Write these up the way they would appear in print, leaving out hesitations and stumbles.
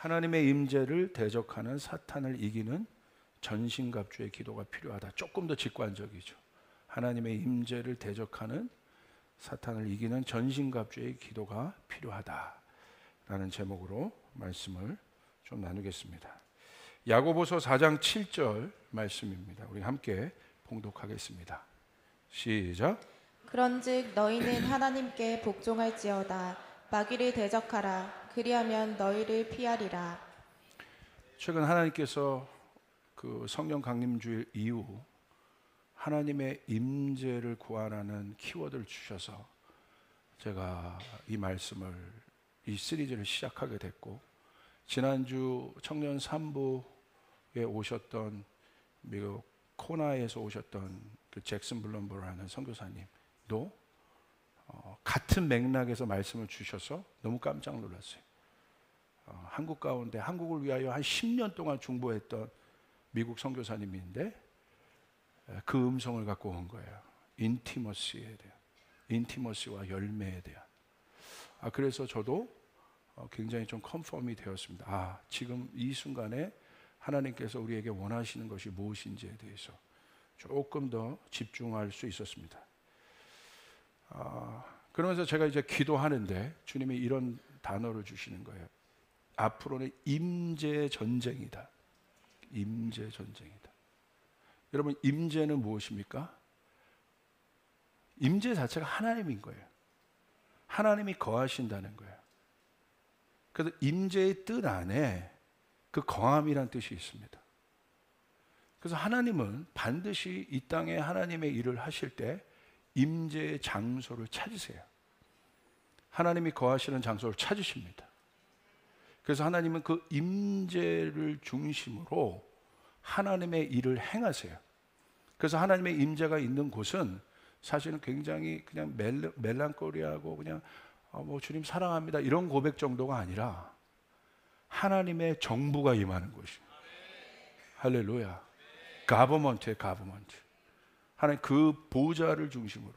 하나님의 임재를 대적하는 사탄을 이기는 전신갑주의 기도가 필요하다. 조금 더 직관적이죠. 하나님의 임재를 대적하는 사탄을 이기는 전신갑주의 기도가 필요하다라는 제목으로 말씀을 좀 나누겠습니다. 야고보서 4장 7절 말씀입니다. 우리 함께 봉독하겠습니다. 시작. 그런즉 너희는 하나님께 복종할지어다. 마귀를 대적하라. 그리하면 너희를 피하리라. 최근 하나님께서 그 성령 강림주일 이후 하나님의 임재를 구하라는 키워드를 주셔서 제가 이 말씀을, 이 시리즈를 시작하게 됐고, 지난주 청년 3부에 오셨던 미국 코나에서 오셨던 그 잭슨 블럼버라는 선교사님도 같은 맥락에서 말씀을 주셔서 너무 깜짝 놀랐어요. 한국 가운데 한국을 위하여 한 10년 동안 중보했던 미국 선교사님인데 그 음성을 갖고 온 거예요. 인티머시에 대한, 인티머시와 열매에 대한. 그래서 저도 굉장히 좀 컨펌이 되었습니다. 지금 이 순간에 하나님께서 우리에게 원하시는 것이 무엇인지에 대해서 조금 더 집중할 수 있었습니다. 그러면서 제가 이제 기도하는데 주님이 이런 단어를 주시는 거예요. 앞으로는 임재 전쟁이다. 임재 전쟁이다. 여러분, 임재는 무엇입니까? 임재 자체가 하나님인 거예요. 하나님이 거하신다는 거예요. 그래서 임재의 뜻 안에 그 거함이란 뜻이 있습니다. 그래서 하나님은 반드시 이 땅에 하나님의 일을 하실 때 임재의 장소를 찾으세요. 하나님이 거하시는 장소를 찾으십니다. 그래서 하나님은 그 임재를 중심으로 하나님의 일을 행하세요. 그래서 하나님의 임재가 있는 곳은 사실은 굉장히 그냥 멜랑콜리하고 그냥 뭐 주님 사랑합니다 이런 고백 정도가 아니라 하나님의 정부가 임하는 곳이에요. 할렐루야. 가버먼트의 가버먼트. 하나님 그 보좌를 중심으로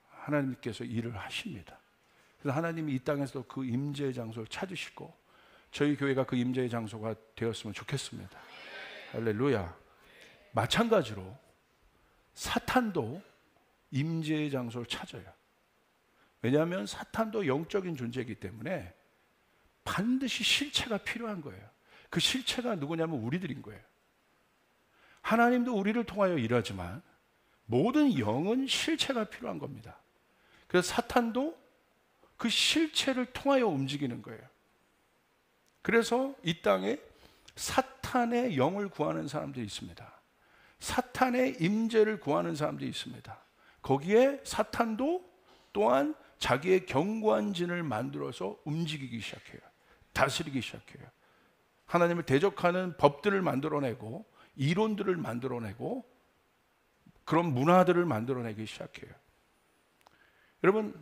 하나님께서 일을 하십니다. 그래서 하나님이 이 땅에서도 그 임재의 장소를 찾으시고 저희 교회가 그 임재의 장소가 되었으면 좋겠습니다. 할렐루야. 마찬가지로 사탄도 임재의 장소를 찾아요. 왜냐하면 사탄도 영적인 존재이기 때문에 반드시 실체가 필요한 거예요. 그 실체가 누구냐면 우리들인 거예요. 하나님도 우리를 통하여 일하지만 모든 영은 실체가 필요한 겁니다. 그래서 사탄도 그 실체를 통하여 움직이는 거예요. 그래서 이 땅에 사탄의 영을 구하는 사람들이 있습니다. 사탄의 임재를 구하는 사람들이 있습니다. 거기에 사탄도 또한 자기의 경관진을 만들어서 움직이기 시작해요. 다스리기 시작해요. 하나님을 대적하는 법들을 만들어내고 이론들을 만들어내고 그런 문화들을 만들어내기 시작해요. 여러분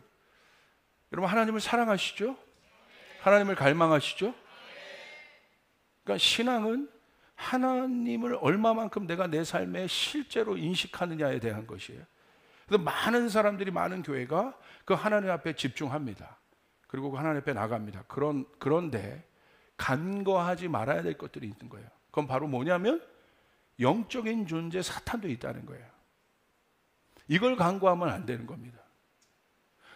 하나님을 사랑하시죠? 하나님을 갈망하시죠? 그러니까 신앙은 하나님을 얼마만큼 내가 내 삶에 실제로 인식하느냐에 대한 것이에요. 그래서 많은 사람들이, 많은 교회가 그 하나님 앞에 집중합니다. 그리고 그 하나님 앞에 나갑니다. 그런데 간과하지 말아야 될 것들이 있는 거예요. 그건 바로 뭐냐면 영적인 존재 사탄도 있다는 거예요. 이걸 간과하면 안 되는 겁니다.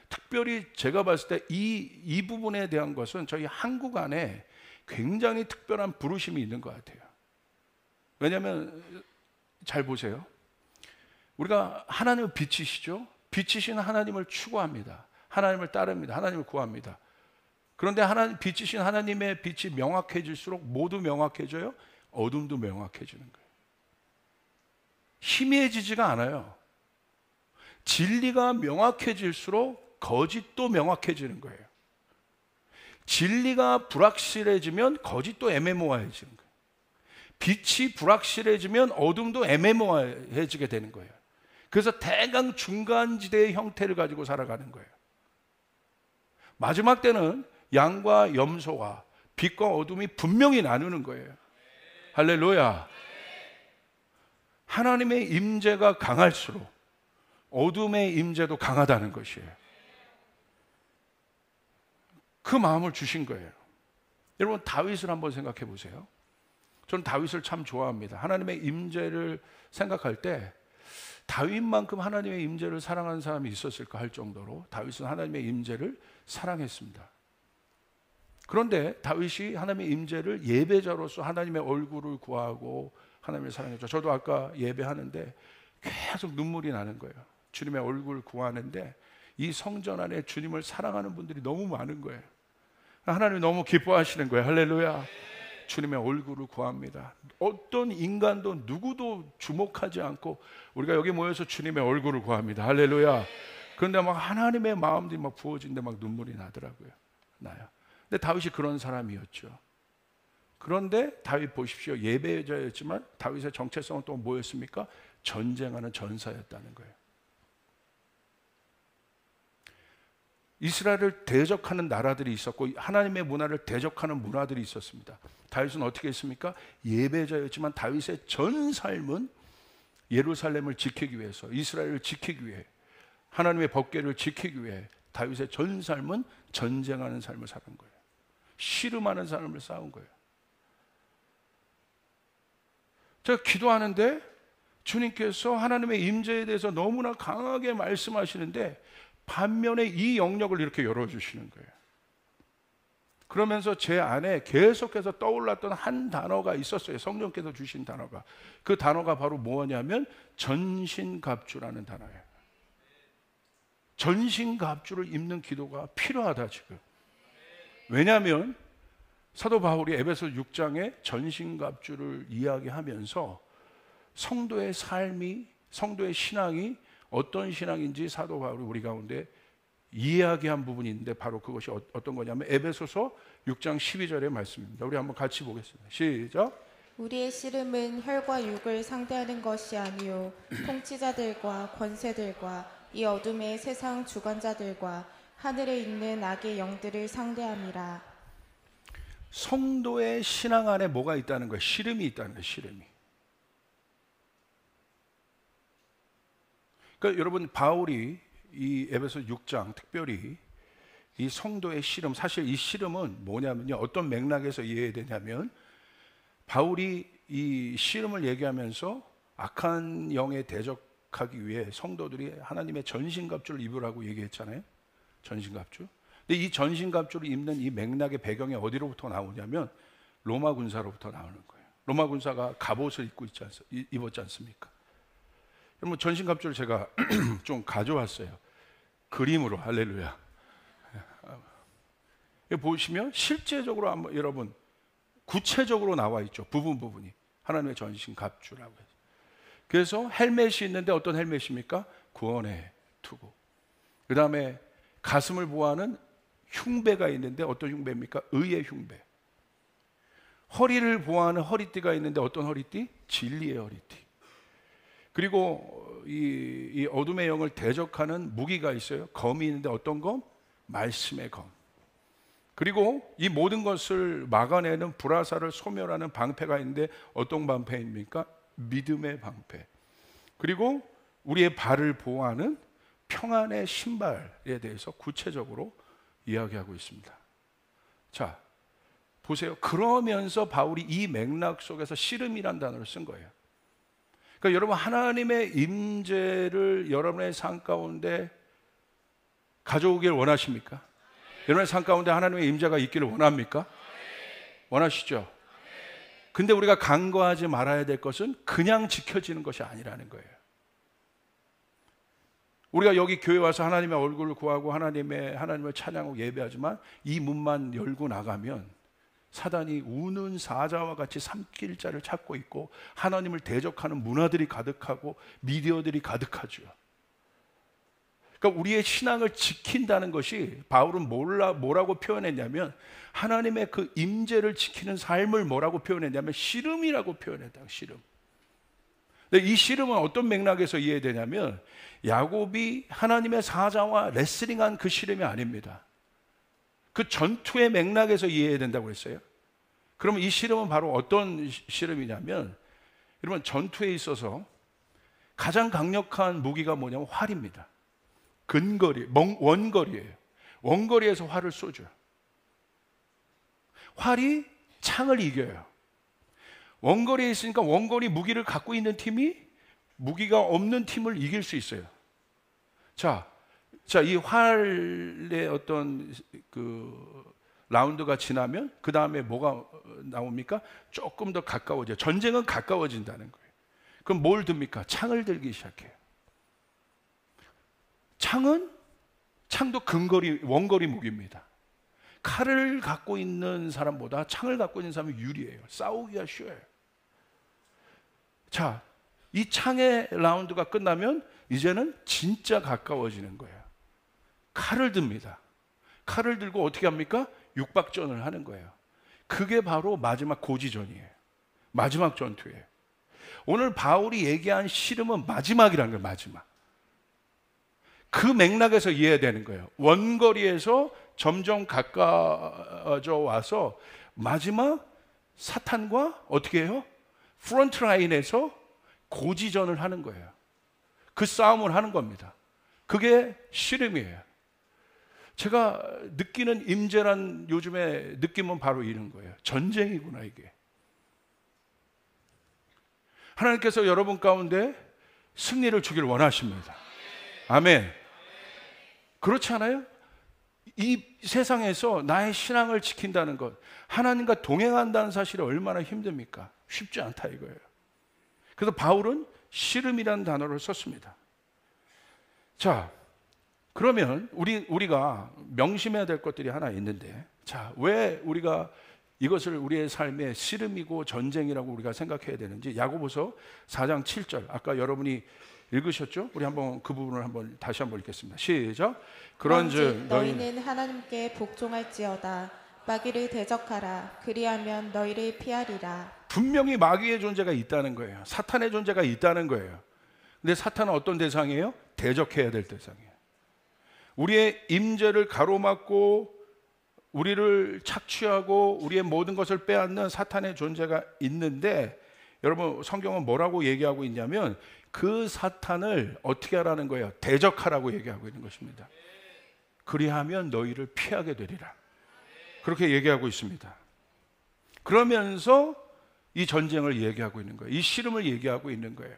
특별히 제가 봤을 때 이 부분에 대한 것은 저희 한국 안에 굉장히 특별한 부르심이 있는 것 같아요. 왜냐하면 잘 보세요. 우리가 하나님을 빛이시죠? 빛이신 하나님을 추구합니다. 하나님을 따릅니다. 하나님을 구합니다. 그런데 빛이신 하나님의 빛이 명확해질수록 모두 명확해져요? 어둠도 명확해지는 거예요. 희미해지지가 않아요. 진리가 명확해질수록 거짓도 명확해지는 거예요. 진리가 불확실해지면 거짓도 애매모호해지는 거예요. 빛이 불확실해지면 어둠도 애매모호해지게 되는 거예요. 그래서 대강 중간지대의 형태를 가지고 살아가는 거예요. 마지막 때는 양과 염소와 빛과 어둠이 분명히 나누는 거예요. 할렐루야. 하나님의 임재가 강할수록 어둠의 임재도 강하다는 것이에요. 그 마음을 주신 거예요. 여러분 다윗을 한번 생각해 보세요. 저는 다윗을 참 좋아합니다. 하나님의 임재를 생각할 때 다윗만큼 하나님의 임재를 사랑하는 사람이 있었을까 할 정도로 다윗은 하나님의 임재를 사랑했습니다. 그런데 다윗이 하나님의 임재를 예배자로서 하나님의 얼굴을 구하고 하나님을 사랑했죠. 저도 아까 예배하는데 계속 눈물이 나는 거예요. 주님의 얼굴을 구하는데 이 성전 안에 주님을 사랑하는 분들이 너무 많은 거예요. 하나님이 너무 기뻐하시는 거예요. 할렐루야. 주님의 얼굴을 구합니다. 어떤 인간도 누구도 주목하지 않고 우리가 여기 모여서 주님의 얼굴을 구합니다. 할렐루야. 그런데 막 하나님의 마음들이 막 부어진데 막 눈물이 나더라고요. 나요. 근데 다윗이 그런 사람이었죠. 그런데 다윗 보십시오. 예배자였지만 다윗의 정체성은 또 뭐였습니까? 전쟁하는 전사였다는 거예요. 이스라엘을 대적하는 나라들이 있었고 하나님의 문화를 대적하는 문화들이 있었습니다. 다윗은 어떻게 했습니까? 예배자였지만 다윗의 전 삶은 예루살렘을 지키기 위해서, 이스라엘을 지키기 위해, 하나님의 법궤를 지키기 위해 다윗의 전 삶은 전쟁하는 삶을 사는 거예요. 씨름하는 삶을 싸운 거예요. 제가 기도하는데 주님께서 하나님의 임재에 대해서 너무나 강하게 말씀하시는데 반면에 이 영역을 이렇게 열어주시는 거예요. 그러면서 제 안에 계속해서 떠올랐던 한 단어가 있었어요. 성령께서 주신 단어가. 그 단어가 바로 뭐냐면 전신갑주라는 단어예요. 전신갑주를 입는 기도가 필요하다 지금. 왜냐하면 사도 바울이 에베소 6장에 전신갑주를 이야기하면서 성도의 삶이, 성도의 신앙이 어떤 신앙인지 사도 바울이 우리 가운데 이야기한 부분이 있는데 바로 그것이 어떤 거냐면 에베소서 6장 12절의 말씀입니다. 우리 한번 같이 보겠습니다. 시작. 우리의 씨름은 혈과 육을 상대하는 것이 아니요 통치자들과 권세들과 이 어둠의 세상 주관자들과 하늘에 있는 악의 영들을 상대함이라. 성도의 신앙 안에 뭐가 있다는 거예요? 씨름이 있다는 거예요. 씨름이. 그러니까 여러분 바울이 이 에베소 6장 특별히 이 성도의 씨름, 사실 이 씨름은 뭐냐면요, 어떤 맥락에서 이해해야 되냐면 바울이 이 씨름을 얘기하면서 악한 영에 대적하기 위해 성도들이 하나님의 전신갑주를 입으라고 얘기했잖아요. 전신갑주. 근데 이 전신갑주를 입는 이 맥락의 배경이 어디로부터 나오냐면 로마 군사로부터 나오는 거예요. 로마 군사가 갑옷을 입었지 않습니까? 여러분 전신갑주를 제가 좀 가져왔어요. 그림으로. 할렐루야. 여기 보시면 실제적으로 한번 여러분 구체적으로 나와 있죠. 부분이 하나님의 전신갑주라고 해서. 그래서 헬멧이 있는데 어떤 헬멧입니까? 구원의 투구. 그 다음에 가슴을 보호하는 흉배가 있는데 어떤 흉배입니까? 의의 흉배. 허리를 보호하는 허리띠가 있는데 어떤 허리띠? 진리의 허리띠. 그리고 이 어둠의 영을 대적하는 무기가 있어요. 검이 있는데 어떤 검? 말씀의 검. 그리고 이 모든 것을 막아내는 불화살을 소멸하는 방패가 있는데 어떤 방패입니까? 믿음의 방패. 그리고 우리의 발을 보호하는 평안의 신발에 대해서 구체적으로 이야기하고 있습니다. 자, 보세요. 그러면서 바울이 이 맥락 속에서 씨름이란 단어를 쓴 거예요. 그러니까 여러분 하나님의 임재를 여러분의 삶 가운데 가져오길 원하십니까? 여러분의 삶 가운데 하나님의 임재가 있기를 원합니까? 원하시죠? 근데 우리가 간과하지 말아야 될 것은 그냥 지켜지는 것이 아니라는 거예요. 우리가 여기 교회 와서 하나님의 얼굴을 구하고 하나님을 찬양하고 예배하지만 이 문만 열고 나가면 사단이 우는 사자와 같이 삼킬 자를 찾고 있고 하나님을 대적하는 문화들이 가득하고 미디어들이 가득하죠. 그러니까 우리의 신앙을 지킨다는 것이 바울은 뭐라고 표현했냐면 하나님의 그 임재를 지키는 삶을 뭐라고 표현했냐면 씨름이라고 표현했다. 씨름. 근데 이 씨름은 어떤 맥락에서 이해되냐면 야곱이 하나님의 사자와 레슬링한 그 씨름이 아닙니다. 그 전투의 맥락에서 이해해야 된다고 했어요. 그러면 이 씨름은 바로 어떤 씨름이냐면 여러분 전투에 있어서 가장 강력한 무기가 뭐냐면 활입니다. 원거리예요. 원거리에서 활을 쏘죠. 활이 창을 이겨요. 원거리에 있으니까 원거리 무기를 갖고 있는 팀이 무기가 없는 팀을 이길 수 있어요. 자, 이 활의 어떤 그 라운드가 지나면 그 다음에 뭐가 나옵니까? 조금 더 가까워져요. 전쟁은 가까워진다는 거예요. 그럼 뭘 듭니까? 창을 들기 시작해요. 창도 원거리 무기입니다. 칼을 갖고 있는 사람보다 창을 갖고 있는 사람이 유리해요. 싸우기가 쉬워요. 자, 이 창의 라운드가 끝나면 이제는 진짜 가까워지는 거예요. 칼을 듭니다. 칼을 들고 어떻게 합니까? 육박전을 하는 거예요. 그게 바로 마지막 고지전이에요. 마지막 전투예요. 오늘 바울이 얘기한 씨름은 마지막이라는 거예요. 마지막. 그 맥락에서 이해해야 되는 거예요. 원거리에서 점점 가까워져 와서 마지막 사탄과 어떻게 해요? 프론트 라인에서 고지전을 하는 거예요. 그 싸움을 하는 겁니다. 그게 씨름이에요. 제가 느끼는 임재란 요즘에 느낌은 바로 이런 거예요. 전쟁이구나 이게. 하나님께서 여러분 가운데 승리를 주길 원하십니다. 아멘. 그렇지 않아요? 이 세상에서 나의 신앙을 지킨다는 것, 하나님과 동행한다는 사실이 얼마나 힘듭니까? 쉽지 않다 이거예요. 그래서 바울은 씨름이라는 단어를 썼습니다. 자, 그러면 우리가 명심해야 될 것들이 하나 있는데, 자, 왜 우리가 이것을 우리의 삶의 씨름이고 전쟁이라고 우리가 생각해야 되는지, 야고보서 4장 7절 아까 여러분이 읽으셨죠? 우리 한번 그 부분을 한번 다시 한번 읽겠습니다. 시작. 그런즉 너희는 하나님께 복종할지어다. 마귀를 대적하라. 그리하면 너희를 피하리라. 분명히 마귀의 존재가 있다는 거예요. 사탄의 존재가 있다는 거예요. 근데 사탄은 어떤 대상이에요? 대적해야 될 대상이에요. 우리의 임재를 가로막고 우리를 착취하고 우리의 모든 것을 빼앗는 사탄의 존재가 있는데, 여러분 성경은 뭐라고 얘기하고 있냐면 그 사탄을 어떻게 하라는 거예요? 대적하라고 얘기하고 있는 것입니다. 그리하면 너희를 피하게 되리라. 그렇게 얘기하고 있습니다. 그러면서 이 전쟁을 얘기하고 있는 거예요. 이 씨름을 얘기하고 있는 거예요.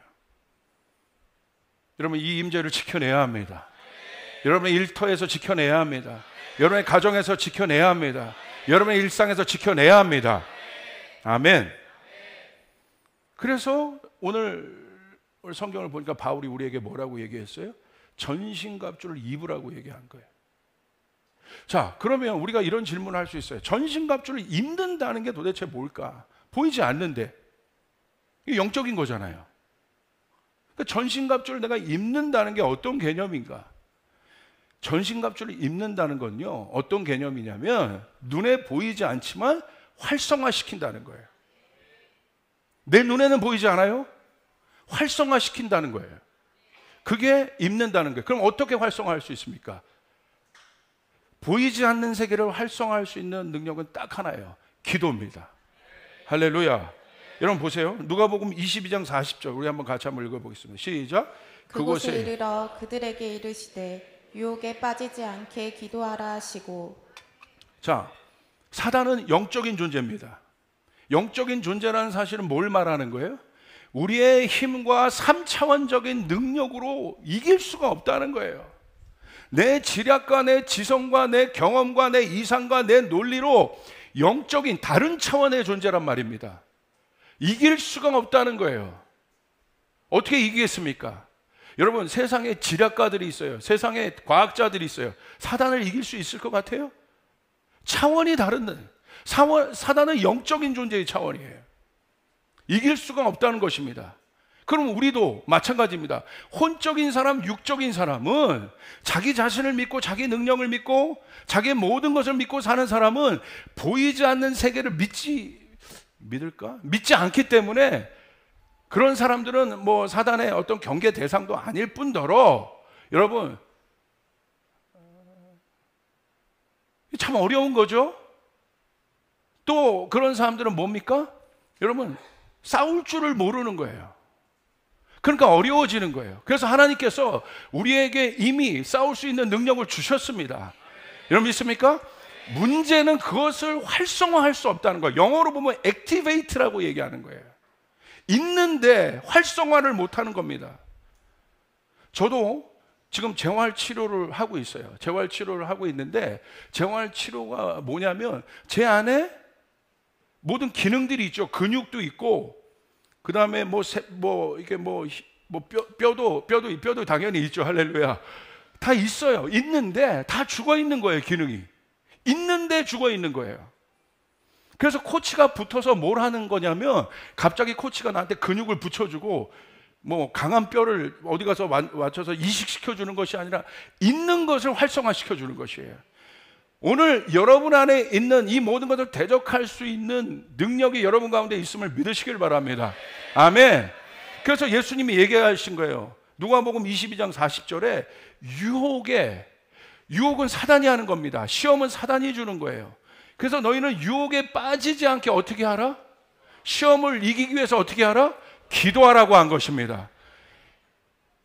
여러분 이 임재를 지켜내야 합니다. 여러분의 일터에서 지켜내야 합니다. 여러분의 가정에서 지켜내야 합니다. 여러분의 일상에서 지켜내야 합니다. 아멘. 그래서 오늘 성경을 보니까 바울이 우리에게 뭐라고 얘기했어요? 전신갑주를 입으라고 얘기한 거예요. 자, 그러면 우리가 이런 질문을 할 수 있어요. 전신갑주를 입는다는 게 도대체 뭘까? 보이지 않는데 이게 영적인 거잖아요. 그러니까 전신갑주를 내가 입는다는 게 어떤 개념인가? 전신갑주를 입는다는 건요, 어떤 개념이냐면 눈에 보이지 않지만 활성화시킨다는 거예요. 내 눈에는 보이지 않아요? 활성화시킨다는 거예요. 그게 입는다는 거예요. 그럼 어떻게 활성화할 수 있습니까? 보이지 않는 세계를 활성화할 수 있는 능력은 딱 하나예요. 기도입니다. 할렐루야. 여러분 보세요. 누가복음 22장 40절 우리 한번 같이 한번 읽어보겠습니다. 시작. 그곳에 이르러 그들에게 이르시되 유혹에 빠지지 않게 기도하라 하시고. 자, 사단은 영적인 존재입니다. 영적인 존재라는 사실은 뭘 말하는 거예요? 우리의 힘과 3차원적인 능력으로 이길 수가 없다는 거예요. 내 지략과 내 지성과 내 경험과 내 이상과 내 논리로 영적인 다른 차원의 존재란 말입니다. 이길 수가 없다는 거예요. 어떻게 이기겠습니까? 여러분 세상에 지략가들이 있어요. 세상에 과학자들이 있어요. 사단을 이길 수 있을 것 같아요? 차원이 다른, 사단은 영적인 존재의 차원이에요. 이길 수가 없다는 것입니다. 그럼 우리도 마찬가지입니다. 혼적인 사람, 육적인 사람은 자기 자신을 믿고 자기 능력을 믿고 자기의 모든 것을 믿고 사는 사람은 보이지 않는 세계를 믿을까? 믿지 않기 때문에 그런 사람들은 뭐 사단의 어떤 경계 대상도 아닐 뿐더러, 여러분 참 어려운 거죠. 또 그런 사람들은 뭡니까? 여러분 싸울 줄을 모르는 거예요. 그러니까 어려워지는 거예요. 그래서 하나님께서 우리에게 이미 싸울 수 있는 능력을 주셨습니다. 여러분 믿습니까? 문제는 그것을 활성화할 수 없다는 거예요. 영어로 보면 activate라고 얘기하는 거예요. 있는데 활성화를 못하는 겁니다. 저도 지금 재활치료를 하고 있어요. 재활치료를 하고 있는데 재활치료가 뭐냐면 제 안에 모든 기능들이 있죠. 근육도 있고 그 다음에 뼈도 당연히 있죠. 할렐루야. 다 있어요. 있는데 다 죽어 있는 거예요. 기능이 있는데 죽어 있는 거예요. 그래서 코치가 붙어서 뭘 하는 거냐면 갑자기 코치가 나한테 근육을 붙여주고 뭐 강한 뼈를 어디 가서 맞춰서 이식시켜 주는 것이 아니라 있는 것을 활성화시켜 주는 것이에요. 오늘 여러분 안에 있는 이 모든 것을 대적할 수 있는 능력이 여러분 가운데 있음을 믿으시길 바랍니다. 아멘. 그래서 예수님이 얘기하신 거예요. 누가복음 22장 40절에 유혹은 사단이 하는 겁니다. 시험은 사단이 주는 거예요. 그래서 너희는 유혹에 빠지지 않게 어떻게 하라? 시험을 이기기 위해서 어떻게 하라? 기도하라고 한 것입니다.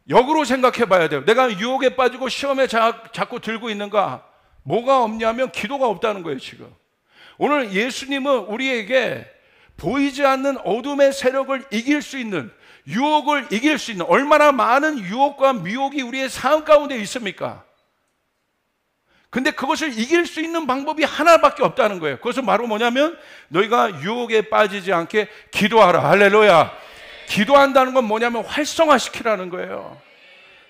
역으로 생각해 봐야 돼요. 내가 유혹에 빠지고 시험에 자꾸 들고 있는가? 뭐가 없냐면 기도가 없다는 거예요. 지금 오늘 예수님은 우리에게 보이지 않는 어둠의 세력을 이길 수 있는, 유혹을 이길 수 있는, 얼마나 많은 유혹과 미혹이 우리의 삶 가운데 있습니까? 근데 그것을 이길 수 있는 방법이 하나밖에 없다는 거예요. 그것은 바로 뭐냐면 너희가 유혹에 빠지지 않게 기도하라. 할렐루야. 기도한다는 건 뭐냐면 활성화시키라는 거예요.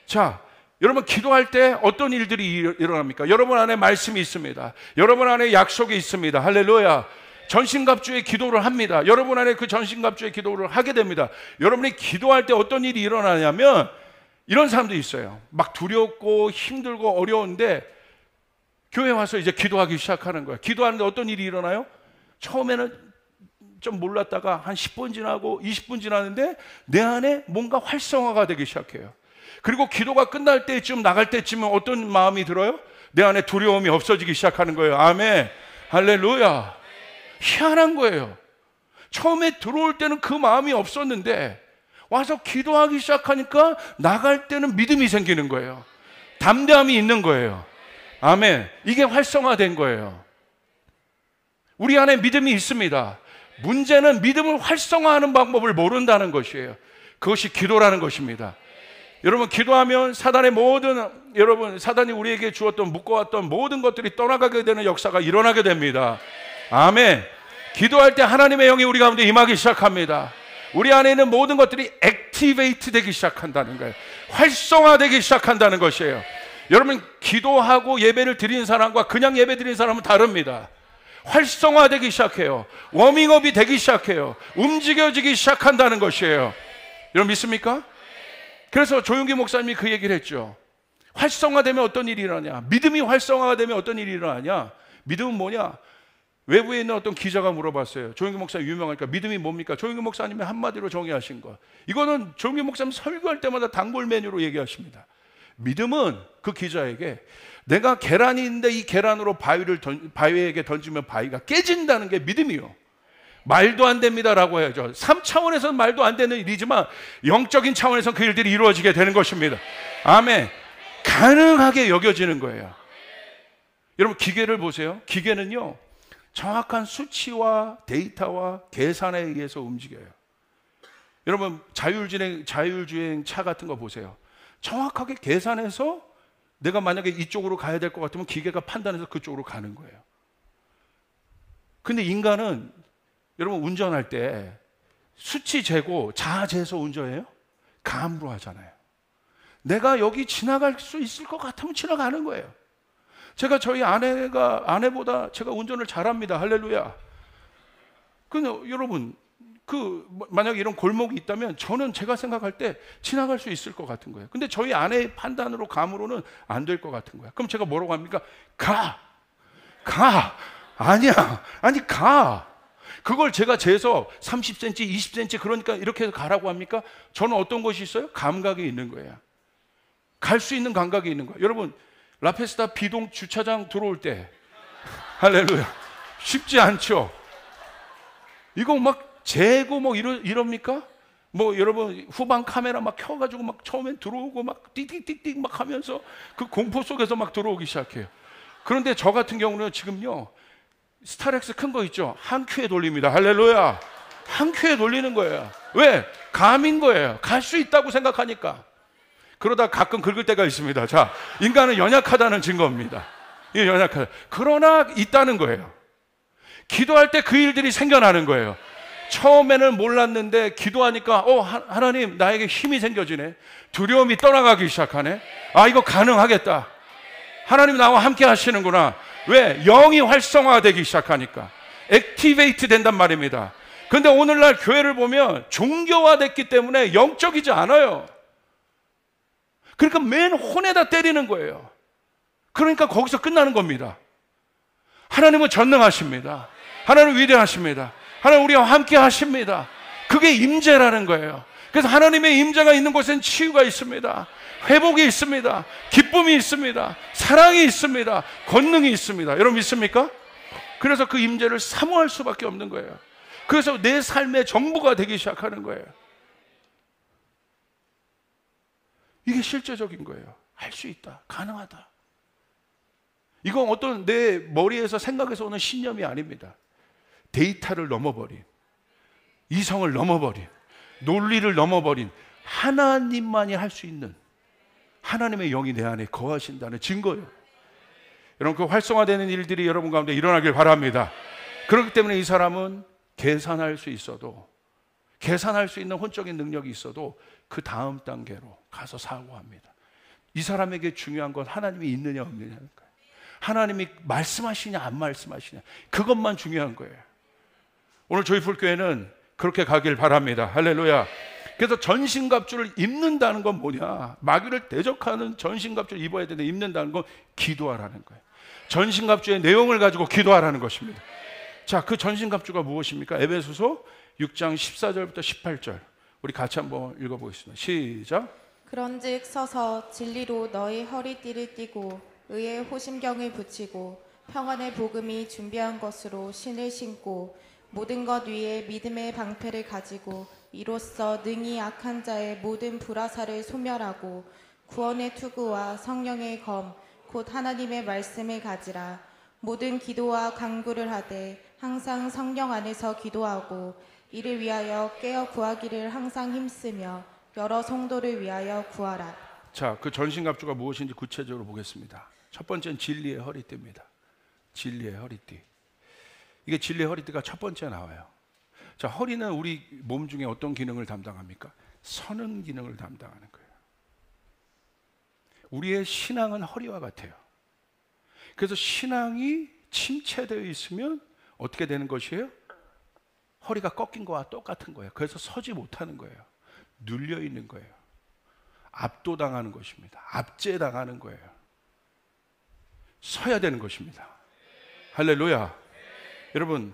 자, 여러분 기도할 때 어떤 일들이 일어납니까? 여러분 안에 말씀이 있습니다. 여러분 안에 약속이 있습니다. 할렐루야. 전신갑주의 기도를 합니다. 여러분 안에 그 전신갑주의 기도를 하게 됩니다. 여러분이 기도할 때 어떤 일이 일어나냐면 이런 사람도 있어요. 막 두렵고 힘들고 어려운데 교회 와서 이제 기도하기 시작하는 거예요. 기도하는데 어떤 일이 일어나요? 처음에는 좀 몰랐다가 한 10분 지나고 20분 지나는데 내 안에 뭔가 활성화가 되기 시작해요. 그리고 기도가 끝날 때쯤, 나갈 때쯤은 어떤 마음이 들어요? 내 안에 두려움이 없어지기 시작하는 거예요. 아멘. 할렐루야. 희한한 거예요. 처음에 들어올 때는 그 마음이 없었는데 와서 기도하기 시작하니까 나갈 때는 믿음이 생기는 거예요. 담대함이 있는 거예요. 아멘. 이게 활성화된 거예요. 우리 안에 믿음이 있습니다. 문제는 믿음을 활성화하는 방법을 모른다는 것이에요. 그것이 기도라는 것입니다. 여러분 기도하면 사단이 우리에게 주었던 묶어왔던 모든 것들이 떠나가게 되는 역사가 일어나게 됩니다. 아멘. 기도할 때 하나님의 영이 우리 가운데 임하기 시작합니다. 우리 안에 있는 모든 것들이 액티베이트 되기 시작한다는 거예요. 활성화되기 시작한다는 것이에요. 여러분 기도하고 예배를 드리는 사람과 그냥 예배 드리는 사람은 다릅니다. 활성화되기 시작해요. 워밍업이 되기 시작해요. 움직여지기 시작한다는 것이에요. 여러분 믿습니까? 그래서 조용기 목사님이 그 얘기를 했죠. 활성화되면 어떤 일이 일어나냐? 믿음이 활성화가 되면 어떤 일이 일어나냐? 믿음은 뭐냐? 외부에 있는 어떤 기자가 물어봤어요. 조용기 목사님 유명하니까 믿음이 뭡니까? 조용기 목사님이 한마디로 정의하신 거. 이거는 조용기 목사님 설교할 때마다 단골 메뉴로 얘기하십니다. 믿음은 그 기자에게 내가 계란이 있는데 이 계란으로 바위에게 던지면 바위가 깨진다는 게 믿음이요. 말도 안 됩니다라고 해야죠. 3차원에서는 말도 안 되는 일이지만 영적인 차원에서는 그 일들이 이루어지게 되는 것입니다. 아멘. 가능하게 여겨지는 거예요. 여러분 기계를 보세요. 기계는요 정확한 수치와 데이터와 계산에 의해서 움직여요. 여러분 자율주행 차 같은 거 보세요. 정확하게 계산해서 내가 만약에 이쪽으로 가야 될 것 같으면 기계가 판단해서 그쪽으로 가는 거예요. 근데 인간은 여러분 운전할 때 수치 재고 자아 재서 운전해요? 감으로 하잖아요. 내가 여기 지나갈 수 있을 것 같으면 지나가는 거예요. 제가 저희 아내보다 제가 운전을 잘합니다. 할렐루야. 근데 여러분 만약에 이런 골목이 있다면 저는 제가 생각할 때 지나갈 수 있을 것 같은 거예요. 근데 저희 아내의 판단으로 감으로는 안 될 것 같은 거예요. 그럼 제가 뭐라고 합니까? 가. 아니 가. 그걸 제가 재서 30cm, 20cm 그러니까 이렇게 해서 가라고 합니까? 저는 어떤 것이 있어요? 감각이 있는 거예요. 갈 수 있는 감각이 있는 거예요. 여러분 라페스타 비동 주차장 들어올 때 할렐루야 쉽지 않죠. 이거 막 재고 뭐 이럽니까? 뭐 여러분 후방 카메라 막 켜가지고 막 처음엔 들어오고 막 띡띡띡띡 막 하면서 그 공포 속에서 막 들어오기 시작해요. 그런데 저 같은 경우는 지금요, 스타렉스 큰 거 있죠? 한 큐에 돌립니다. 할렐루야. 한 큐에 돌리는 거예요. 왜? 감인 거예요. 갈 수 있다고 생각하니까. 그러다 가끔 긁을 때가 있습니다. 자, 인간은 연약하다는 증거입니다. 이게 연약하다. 그러나 있다는 거예요. 기도할 때 그 일들이 생겨나는 거예요. 처음에는 몰랐는데 기도하니까 하나님 나에게 힘이 생겨지네. 두려움이 떠나가기 시작하네. 아, 이거 가능하겠다. 하나님 나와 함께 하시는구나. 왜? 영이 활성화되기 시작하니까. 액티베이트 된단 말입니다. 근데 오늘날 교회를 보면 종교화됐기 때문에 영적이지 않아요. 그러니까 맨 혼에다 때리는 거예요. 그러니까 거기서 끝나는 겁니다. 하나님은 전능하십니다. 하나님은 위대하십니다. 하나님 우리와 함께 하십니다. 그게 임재라는 거예요. 그래서 하나님의 임재가 있는 곳엔 치유가 있습니다. 회복이 있습니다. 기쁨이 있습니다. 사랑이 있습니다. 권능이 있습니다. 여러분 믿습니까? 그래서 그 임재를 사모할 수밖에 없는 거예요. 그래서 내 삶의 전부가 되기 시작하는 거예요. 이게 실제적인 거예요. 할 수 있다. 가능하다. 이건 어떤 내 머리에서 생각에서 오는 신념이 아닙니다. 데이터를 넘어버린, 이성을 넘어버린, 논리를 넘어버린 하나님만이 할 수 있는 하나님의 영이 내 안에 거하신다는 증거예요. 여러분, 그 활성화되는 일들이 여러분 가운데 일어나길 바랍니다. 그렇기 때문에 이 사람은 계산할 수 있어도, 계산할 수 있는 혼적인 능력이 있어도 그 다음 단계로 가서 사고합니다. 이 사람에게 중요한 건 하나님이 있느냐 없느냐는 거예요. 하나님이 말씀하시냐 안 말씀하시냐, 그것만 중요한 거예요. 오늘 조이풀 교회는 그렇게 가길 바랍니다. 할렐루야. 그래서 전신갑주를 입는다는 건 뭐냐? 마귀를 대적하는 전신갑주를 입어야 되는데, 입는다는 건 기도하라는 거예요. 전신갑주의 내용을 가지고 기도하라는 것입니다. 자, 그 전신갑주가 무엇입니까? 에베소서 6장 14절부터 18절 우리 같이 한번 읽어보겠습니다. 시작. 그런즉 서서 진리로 너희 허리띠를 띠고 의의 호심경을 붙이고 평안의 복음이 준비한 것으로 신을 신고 모든 것 위에 믿음의 방패를 가지고 이로써 능히 악한 자의 모든 불화살을 소멸하고 구원의 투구와 성령의 검 곧 하나님의 말씀을 가지라. 모든 기도와 간구를 하되 항상 성령 안에서 기도하고 이를 위하여 깨어 구하기를 항상 힘쓰며 여러 성도를 위하여 구하라. 자, 그 전신갑주가 무엇인지 구체적으로 보겠습니다. 첫 번째는 진리의 허리띠입니다. 진리의 허리띠. 이게 진리의 허리띠가 첫 번째 나와요. 자, 허리는 우리 몸 중에 어떤 기능을 담당합니까? 서는 기능을 담당하는 거예요. 우리의 신앙은 허리와 같아요. 그래서 신앙이 침체되어 있으면 어떻게 되는 것이에요? 허리가 꺾인 거와 똑같은 거예요. 그래서 서지 못하는 거예요. 눌려 있는 거예요. 압도당하는 것입니다. 압제당하는 거예요. 서야 되는 것입니다. 할렐루야. 여러분,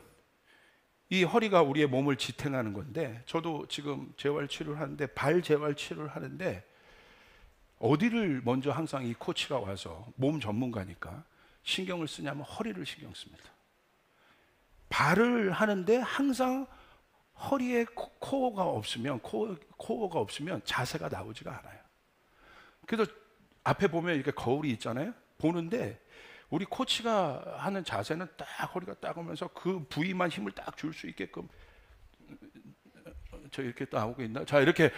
이 허리가 우리의 몸을 지탱하는 건데, 저도 지금 재활치료를 하는데, 발 재활치료를 하는데, 어디를 먼저 항상 이 코치가 와서, 몸 전문가니까 신경을 쓰냐면 허리를 신경 씁니다. 발을 하는데 항상 허리에 코어가 없으면 자세가 나오지가 않아요. 그래서 앞에 보면 이렇게 거울이 있잖아요. 보는데 우리 코치가 하는 자세는 딱 허리가 딱 오면서 그 부위만 힘을 딱 줄 수 있게끔, 저 이렇게 나오고 있나? 자, 이렇게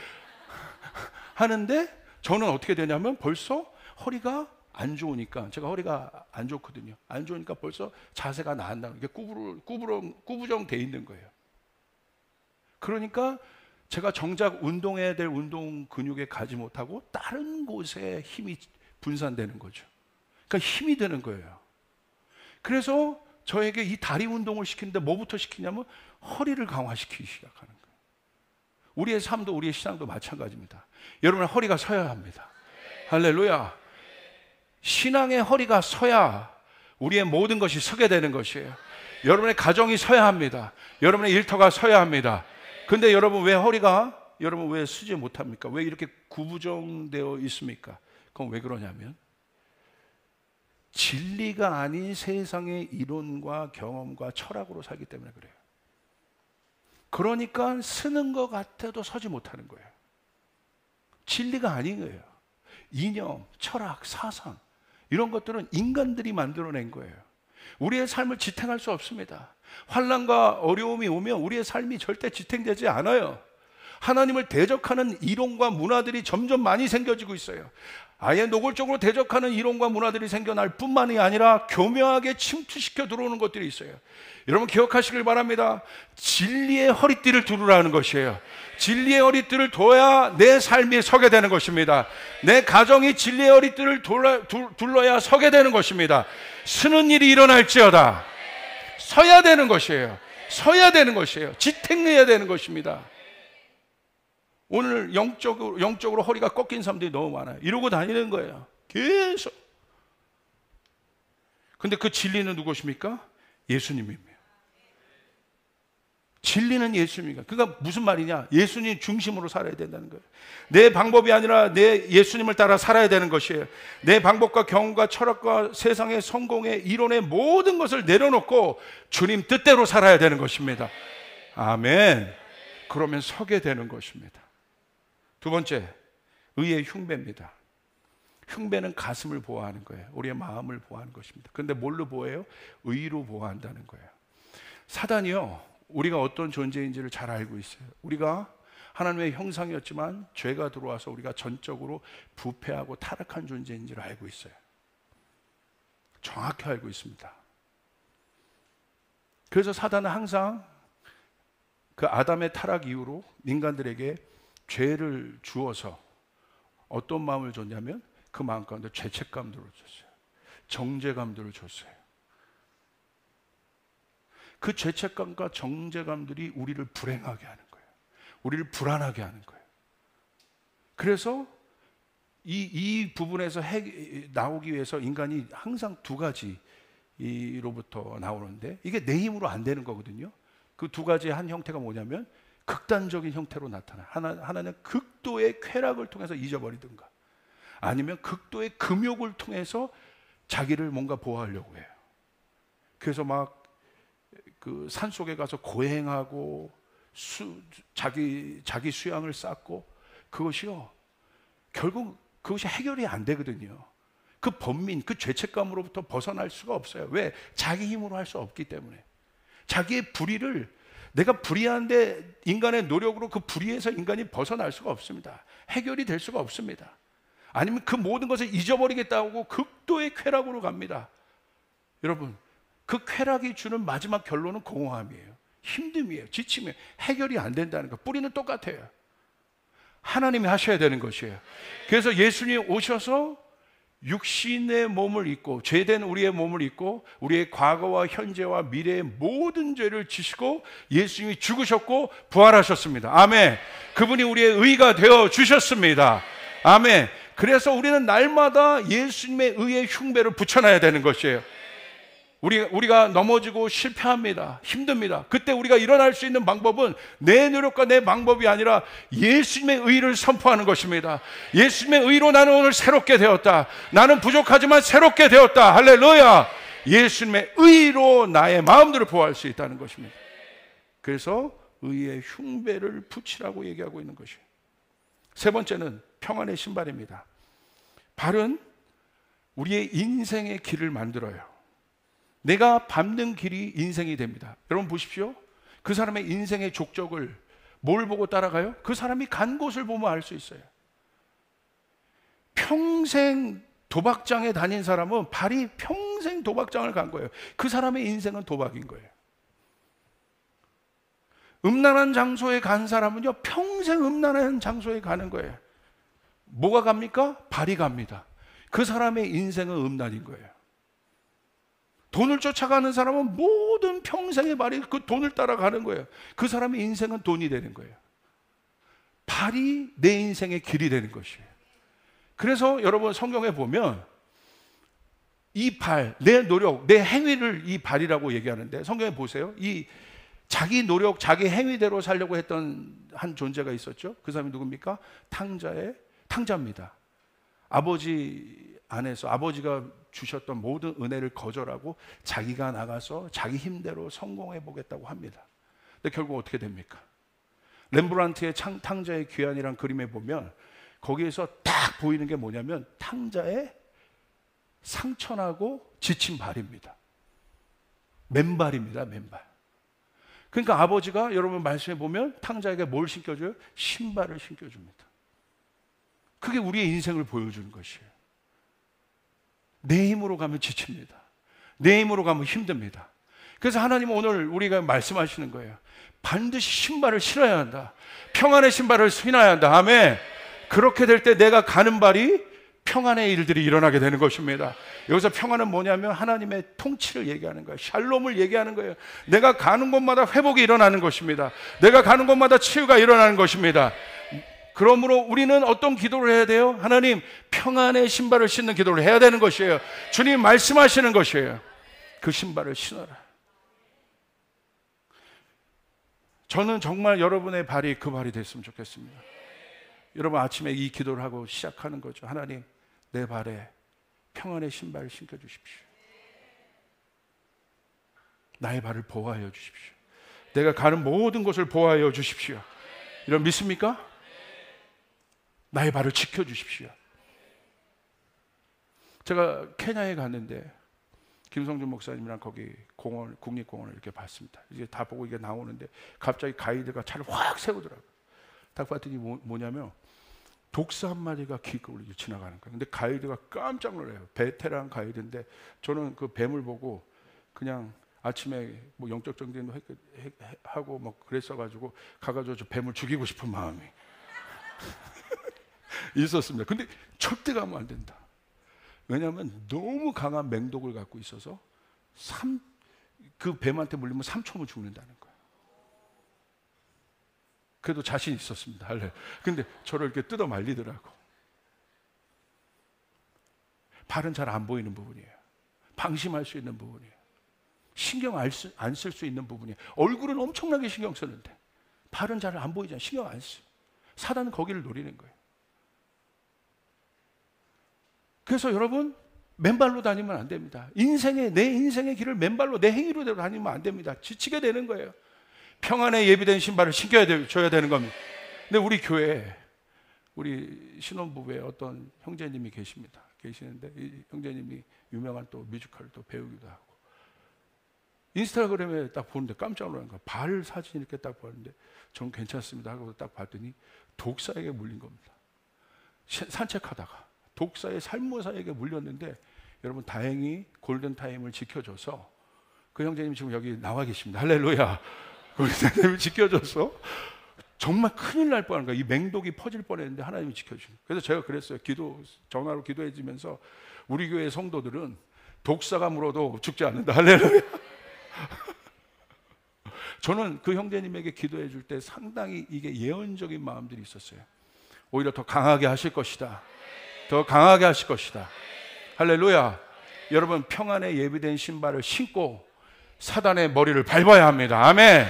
하는데 저는 어떻게 되냐면 벌써 허리가 안 좋으니까, 제가 허리가 안 좋거든요. 안 좋으니까 벌써 자세가 나간다는 게 구부정돼 있는 거예요. 그러니까 제가 정작 운동해야 될 운동 근육에 가지 못하고 다른 곳에 힘이 분산되는 거죠. 그러니까 힘이 드는 거예요. 그래서 저에게 이 다리 운동을 시키는데 뭐부터 시키냐면 허리를 강화시키기 시작하는 거예요. 우리의 삶도 우리의 신앙도 마찬가지입니다. 여러분의 허리가 서야 합니다. 할렐루야. 신앙의 허리가 서야 우리의 모든 것이 서게 되는 것이에요. 여러분의 가정이 서야 합니다. 여러분의 일터가 서야 합니다. 근데 여러분 왜 서지 못합니까? 왜 이렇게 구부정되어 있습니까? 그건 왜 그러냐면 진리가 아닌 세상의 이론과 경험과 철학으로 살기 때문에 그래요. 그러니까 쓰는 것 같아도 서지 못하는 거예요. 진리가 아닌 거예요. 이념, 철학, 사상, 이런 것들은 인간들이 만들어낸 거예요. 우리의 삶을 지탱할 수 없습니다. 환난과 어려움이 오면 우리의 삶이 절대 지탱되지 않아요. 하나님을 대적하는 이론과 문화들이 점점 많이 생겨지고 있어요. 아예 노골적으로 대적하는 이론과 문화들이 생겨날 뿐만이 아니라 교묘하게 침투시켜 들어오는 것들이 있어요. 여러분 기억하시길 바랍니다. 진리의 허리띠를 두르라는 것이에요. 진리의 허리띠를 둬야 내 삶이 서게 되는 것입니다. 내 가정이 진리의 허리띠를 둘러야 서게 되는 것입니다. 서는 일이 일어날지어다. 서야 되는 것이에요. 서야 되는 것이에요. 지탱해야 되는 것입니다. 오늘 영적으로 허리가 꺾인 사람들이 너무 많아요. 이러고 다니는 거예요. 계속. 근데 그 진리는 누구십니까? 예수님입니다. 진리는 예수님입니다. 그러니까 무슨 말이냐? 예수님 중심으로 살아야 된다는 거예요. 내 방법이 아니라 내 예수님을 따라 살아야 되는 것이에요. 내 방법과 경험과 철학과 세상의 성공의 이론의 모든 것을 내려놓고 주님 뜻대로 살아야 되는 것입니다. 아멘. 그러면 서게 되는 것입니다. 두 번째, 의의 흉배입니다. 흉배는 가슴을 보호하는 거예요. 우리의 마음을 보호하는 것입니다. 그런데 뭘로 보호해요? 의로 보호한다는 거예요. 사단이요, 우리가 어떤 존재인지를 잘 알고 있어요. 우리가 하나님의 형상이었지만 죄가 들어와서 우리가 전적으로 부패하고 타락한 존재인지를 알고 있어요. 정확히 알고 있습니다. 그래서 사단은 항상 그 아담의 타락 이후로 인간들에게 죄를 주어서 어떤 마음을 줬냐면 그 마음 가운데 죄책감들을 줬어요. 정죄감들을 줬어요. 그 죄책감과 정죄감들이 우리를 불행하게 하는 거예요. 우리를 불안하게 하는 거예요. 그래서 이 부분에서 나오기 위해서 인간이 항상 두 가지로부터 나오는데 이게 내 힘으로 안 되는 거거든요. 그 두 가지의 한 형태가 뭐냐면 극단적인 형태로 나타나. 하나는 극도의 쾌락을 통해서 잊어버리든가 아니면 극도의 금욕을 통해서 자기를 뭔가 보호하려고 해요. 그래서 막 그 산속에 가서 고행하고 자기 수양을 쌓고 그것이요 결국 그것이 해결이 안 되거든요. 그 번민, 그 죄책감으로부터 벗어날 수가 없어요. 왜? 자기 힘으로 할 수 없기 때문에. 자기의 불의를 내가 불의한데 인간의 노력으로 그 불의에서 인간이 벗어날 수가 없습니다. 해결이 될 수가 없습니다. 아니면 그 모든 것을 잊어버리겠다고 극도의 쾌락으로 갑니다. 여러분, 그 쾌락이 주는 마지막 결론은 공허함이에요. 힘듦이에요. 지침이에요. 해결이 안 된다는 거. 뿌리는 똑같아요. 하나님이 하셔야 되는 것이에요. 그래서 예수님이 오셔서 육신의 몸을 입고 죄된 우리의 몸을 입고 우리의 과거와 현재와 미래의 모든 죄를 지시고 예수님이 죽으셨고 부활하셨습니다. 아멘. 그분이 우리의 의가 되어 주셨습니다. 아멘. 그래서 우리는 날마다 예수님의 의의 흉배를 붙여놔야 되는 것이에요. 우리가 넘어지고 실패합니다. 힘듭니다. 그때 우리가 일어날 수 있는 방법은 내 노력과 내 방법이 아니라 예수님의 의를 선포하는 것입니다. 예수님의 의로 나는 오늘 새롭게 되었다. 나는 부족하지만 새롭게 되었다. 할렐루야. 예수님의 의로 나의 마음들을 보호할 수 있다는 것입니다. 그래서 의의 흉배를 붙이라고 얘기하고 있는 것이에요. 세 번째는 평안의 신발입니다. 발은 우리의 인생의 길을 만들어요. 내가 밟는 길이 인생이 됩니다. 여러분 보십시오. 그 사람의 인생의 족적을 뭘 보고 따라가요? 그 사람이 간 곳을 보면 알 수 있어요. 평생 도박장에 다닌 사람은 발이 평생 도박장을 간 거예요. 그 사람의 인생은 도박인 거예요. 음란한 장소에 간 사람은요 평생 음란한 장소에 가는 거예요. 뭐가 갑니까? 발이 갑니다. 그 사람의 인생은 음란인 거예요. 돈을 쫓아가는 사람은 모든 평생의 발이 그 돈을 따라가는 거예요. 그 사람의 인생은 돈이 되는 거예요. 발이 내 인생의 길이 되는 것이에요. 그래서 여러분 성경에 보면 이 발, 내 노력, 내 행위를 이 발이라고 얘기하는데 성경에 보세요. 이 자기 노력, 자기 행위대로 살려고 했던 한 존재가 있었죠. 그 사람이 누굽니까? 탕자입니다. 아버지 안에서 아버지가 주셨던 모든 은혜를 거절하고 자기가 나가서 자기 힘대로 성공해 보겠다고 합니다. 근데 결국 어떻게 됩니까? 렘브란트의 탕자의 귀환이란 그림에 보면 거기에서 딱 보이는 게 뭐냐면 탕자의 상처나고 지친 발입니다. 맨발입니다. 맨발. 그러니까 아버지가 여러분 말씀해 보면 탕자에게 뭘 신겨줘요? 신발을 신겨줍니다. 그게 우리의 인생을 보여주는 것이에요. 내 힘으로 가면 지칩니다. 내 힘으로 가면 힘듭니다. 그래서 하나님은 오늘 우리가 말씀하시는 거예요. 반드시 신발을 신어야 한다. 평안의 신발을 신어야 한다. 아멘. 그렇게 될 때 내가 가는 발이 평안의 일들이 일어나게 되는 것입니다. 여기서 평안은 뭐냐면 하나님의 통치를 얘기하는 거예요. 샬롬을 얘기하는 거예요. 내가 가는 곳마다 회복이 일어나는 것입니다. 내가 가는 곳마다 치유가 일어나는 것입니다. 그러므로 우리는 어떤 기도를 해야 돼요? 하나님, 평안의 신발을 신는 기도를 해야 되는 것이에요. 주님 말씀하시는 것이에요. 그 신발을 신어라. 저는 정말 여러분의 발이 그 발이 됐으면 좋겠습니다. 여러분 아침에 이 기도를 하고 시작하는 거죠. 하나님, 내 발에 평안의 신발을 신겨주십시오. 나의 발을 보호하여 주십시오. 내가 가는 모든 곳을 보호하여 주십시오. 여러분 믿습니까? 나의 발을 지켜주십시오. 제가 케냐에 갔는데 김성준 목사님이랑 거기 공원, 국립공원을 이렇게 봤습니다. 이제 다 보고 이게 나오는데 갑자기 가이드가 차를 확 세우더라고요. 딱 봤더니 뭐냐면 독사 한 마리가 길거리를 지나가는 거예요. 근데 가이드가 깜짝 놀라요. 베테랑 가이드인데 저는 그 뱀을 보고 그냥 아침에 뭐 영적 정진도 하고 뭐 그랬어가지고 가가지고 저 뱀을 죽이고 싶은 마음이 있었습니다. 근데 절대 가면 안 된다. 왜냐하면 너무 강한 맹독을 갖고 있어서 그 뱀한테 물리면 3초면 죽는다는 거예요. 그래도 자신 있었습니다. 근데 저를 이렇게 뜯어 말리더라고. 발은 잘 안 보이는 부분이에요. 방심할 수 있는 부분이에요. 신경 안 쓸 수 있는 부분이에요. 얼굴은 엄청나게 신경 쓰는데 발은 잘 안 보이잖아요. 신경 안 써요. 사단은 거기를 노리는 거예요. 그래서 여러분 맨발로 다니면 안 됩니다. 내 인생의 길을 맨발로 내 행위로 다니면 안 됩니다. 지치게 되는 거예요. 평안에 예비된 신발을 신겨줘야 되는 겁니다. 근데 우리 교회에 우리 신혼부부에 어떤 형제님이 계시는데 이 형제님이 유명한 또 뮤지컬 또 배우기도 하고 인스타그램에 딱 보는데 깜짝 놀란 거예요. 발 사진 이렇게 딱 보는데 전 괜찮습니다 하고 딱 봤더니 독사에게 물린 겁니다. 산책하다가 독사의 살모사에게 물렸는데 여러분 다행히 골든타임을 지켜줘서 그 형제님 지금 여기 나와 계십니다. 할렐루야. 골든타임을 지켜줘서 정말 큰일 날 뻔한 거예요. 이 맹독이 퍼질 뻔했는데 하나님이 지켜주는 거예요. 그래서 제가 그랬어요. 전화로 기도해주면서 우리 교회 성도들은 독사가 물어도 죽지 않는다. 할렐루야. 저는 그 형제님에게 기도해 줄 때 상당히 이게 예언적인 마음들이 있었어요. 오히려 더 강하게 하실 것이다. 더 강하게 하실 것이다. 할렐루야. 여러분 평안에 예비된 신발을 신고 사단의 머리를 밟아야 합니다. 아멘.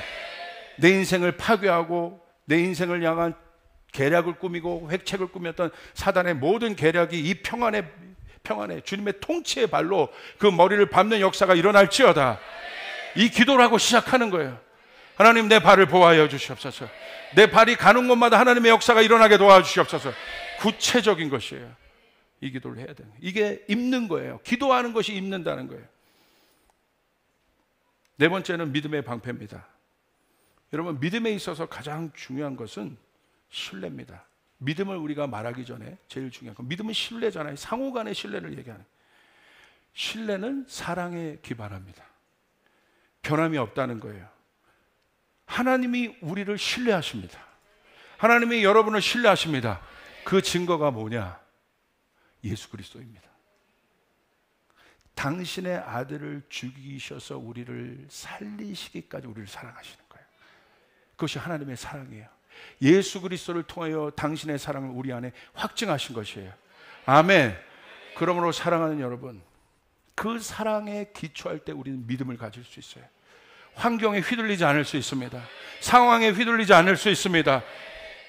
내 인생을 파괴하고 내 인생을 향한 계략을 꾸미고 획책을 꾸몄던 사단의 모든 계략이 이 평안에 주님의 통치의 발로 그 머리를 밟는 역사가 일어날지어다. 이 기도를 하고 시작하는 거예요. 하나님 내 발을 보호하여 주시옵소서. 내 발이 가는 곳마다 하나님의 역사가 일어나게 도와주시옵소서. 구체적인 것이에요. 이 기도를 해야 돼요. 이게 입는 거예요. 기도하는 것이 입는다는 거예요. 네 번째는 믿음의 방패입니다. 여러분 믿음에 있어서 가장 중요한 것은 신뢰입니다. 믿음을 우리가 말하기 전에 제일 중요한 건 믿음은 신뢰잖아요. 상호 간의 신뢰를 얘기하는. 신뢰는 사랑에 기반합니다. 변함이 없다는 거예요. 하나님이 우리를 신뢰하십니다. 하나님이 여러분을 신뢰하십니다. 그 증거가 뭐냐? 예수 그리스도입니다. 당신의 아들을 죽이셔서 우리를 살리시기까지 우리를 사랑하시는 거예요. 그것이 하나님의 사랑이에요. 예수 그리스도를 통하여 당신의 사랑을 우리 안에 확증하신 것이에요. 아멘. 그러므로 사랑하는 여러분, 그 사랑에 기초할 때 우리는 믿음을 가질 수 있어요. 환경에 휘둘리지 않을 수 있습니다. 상황에 휘둘리지 않을 수 있습니다.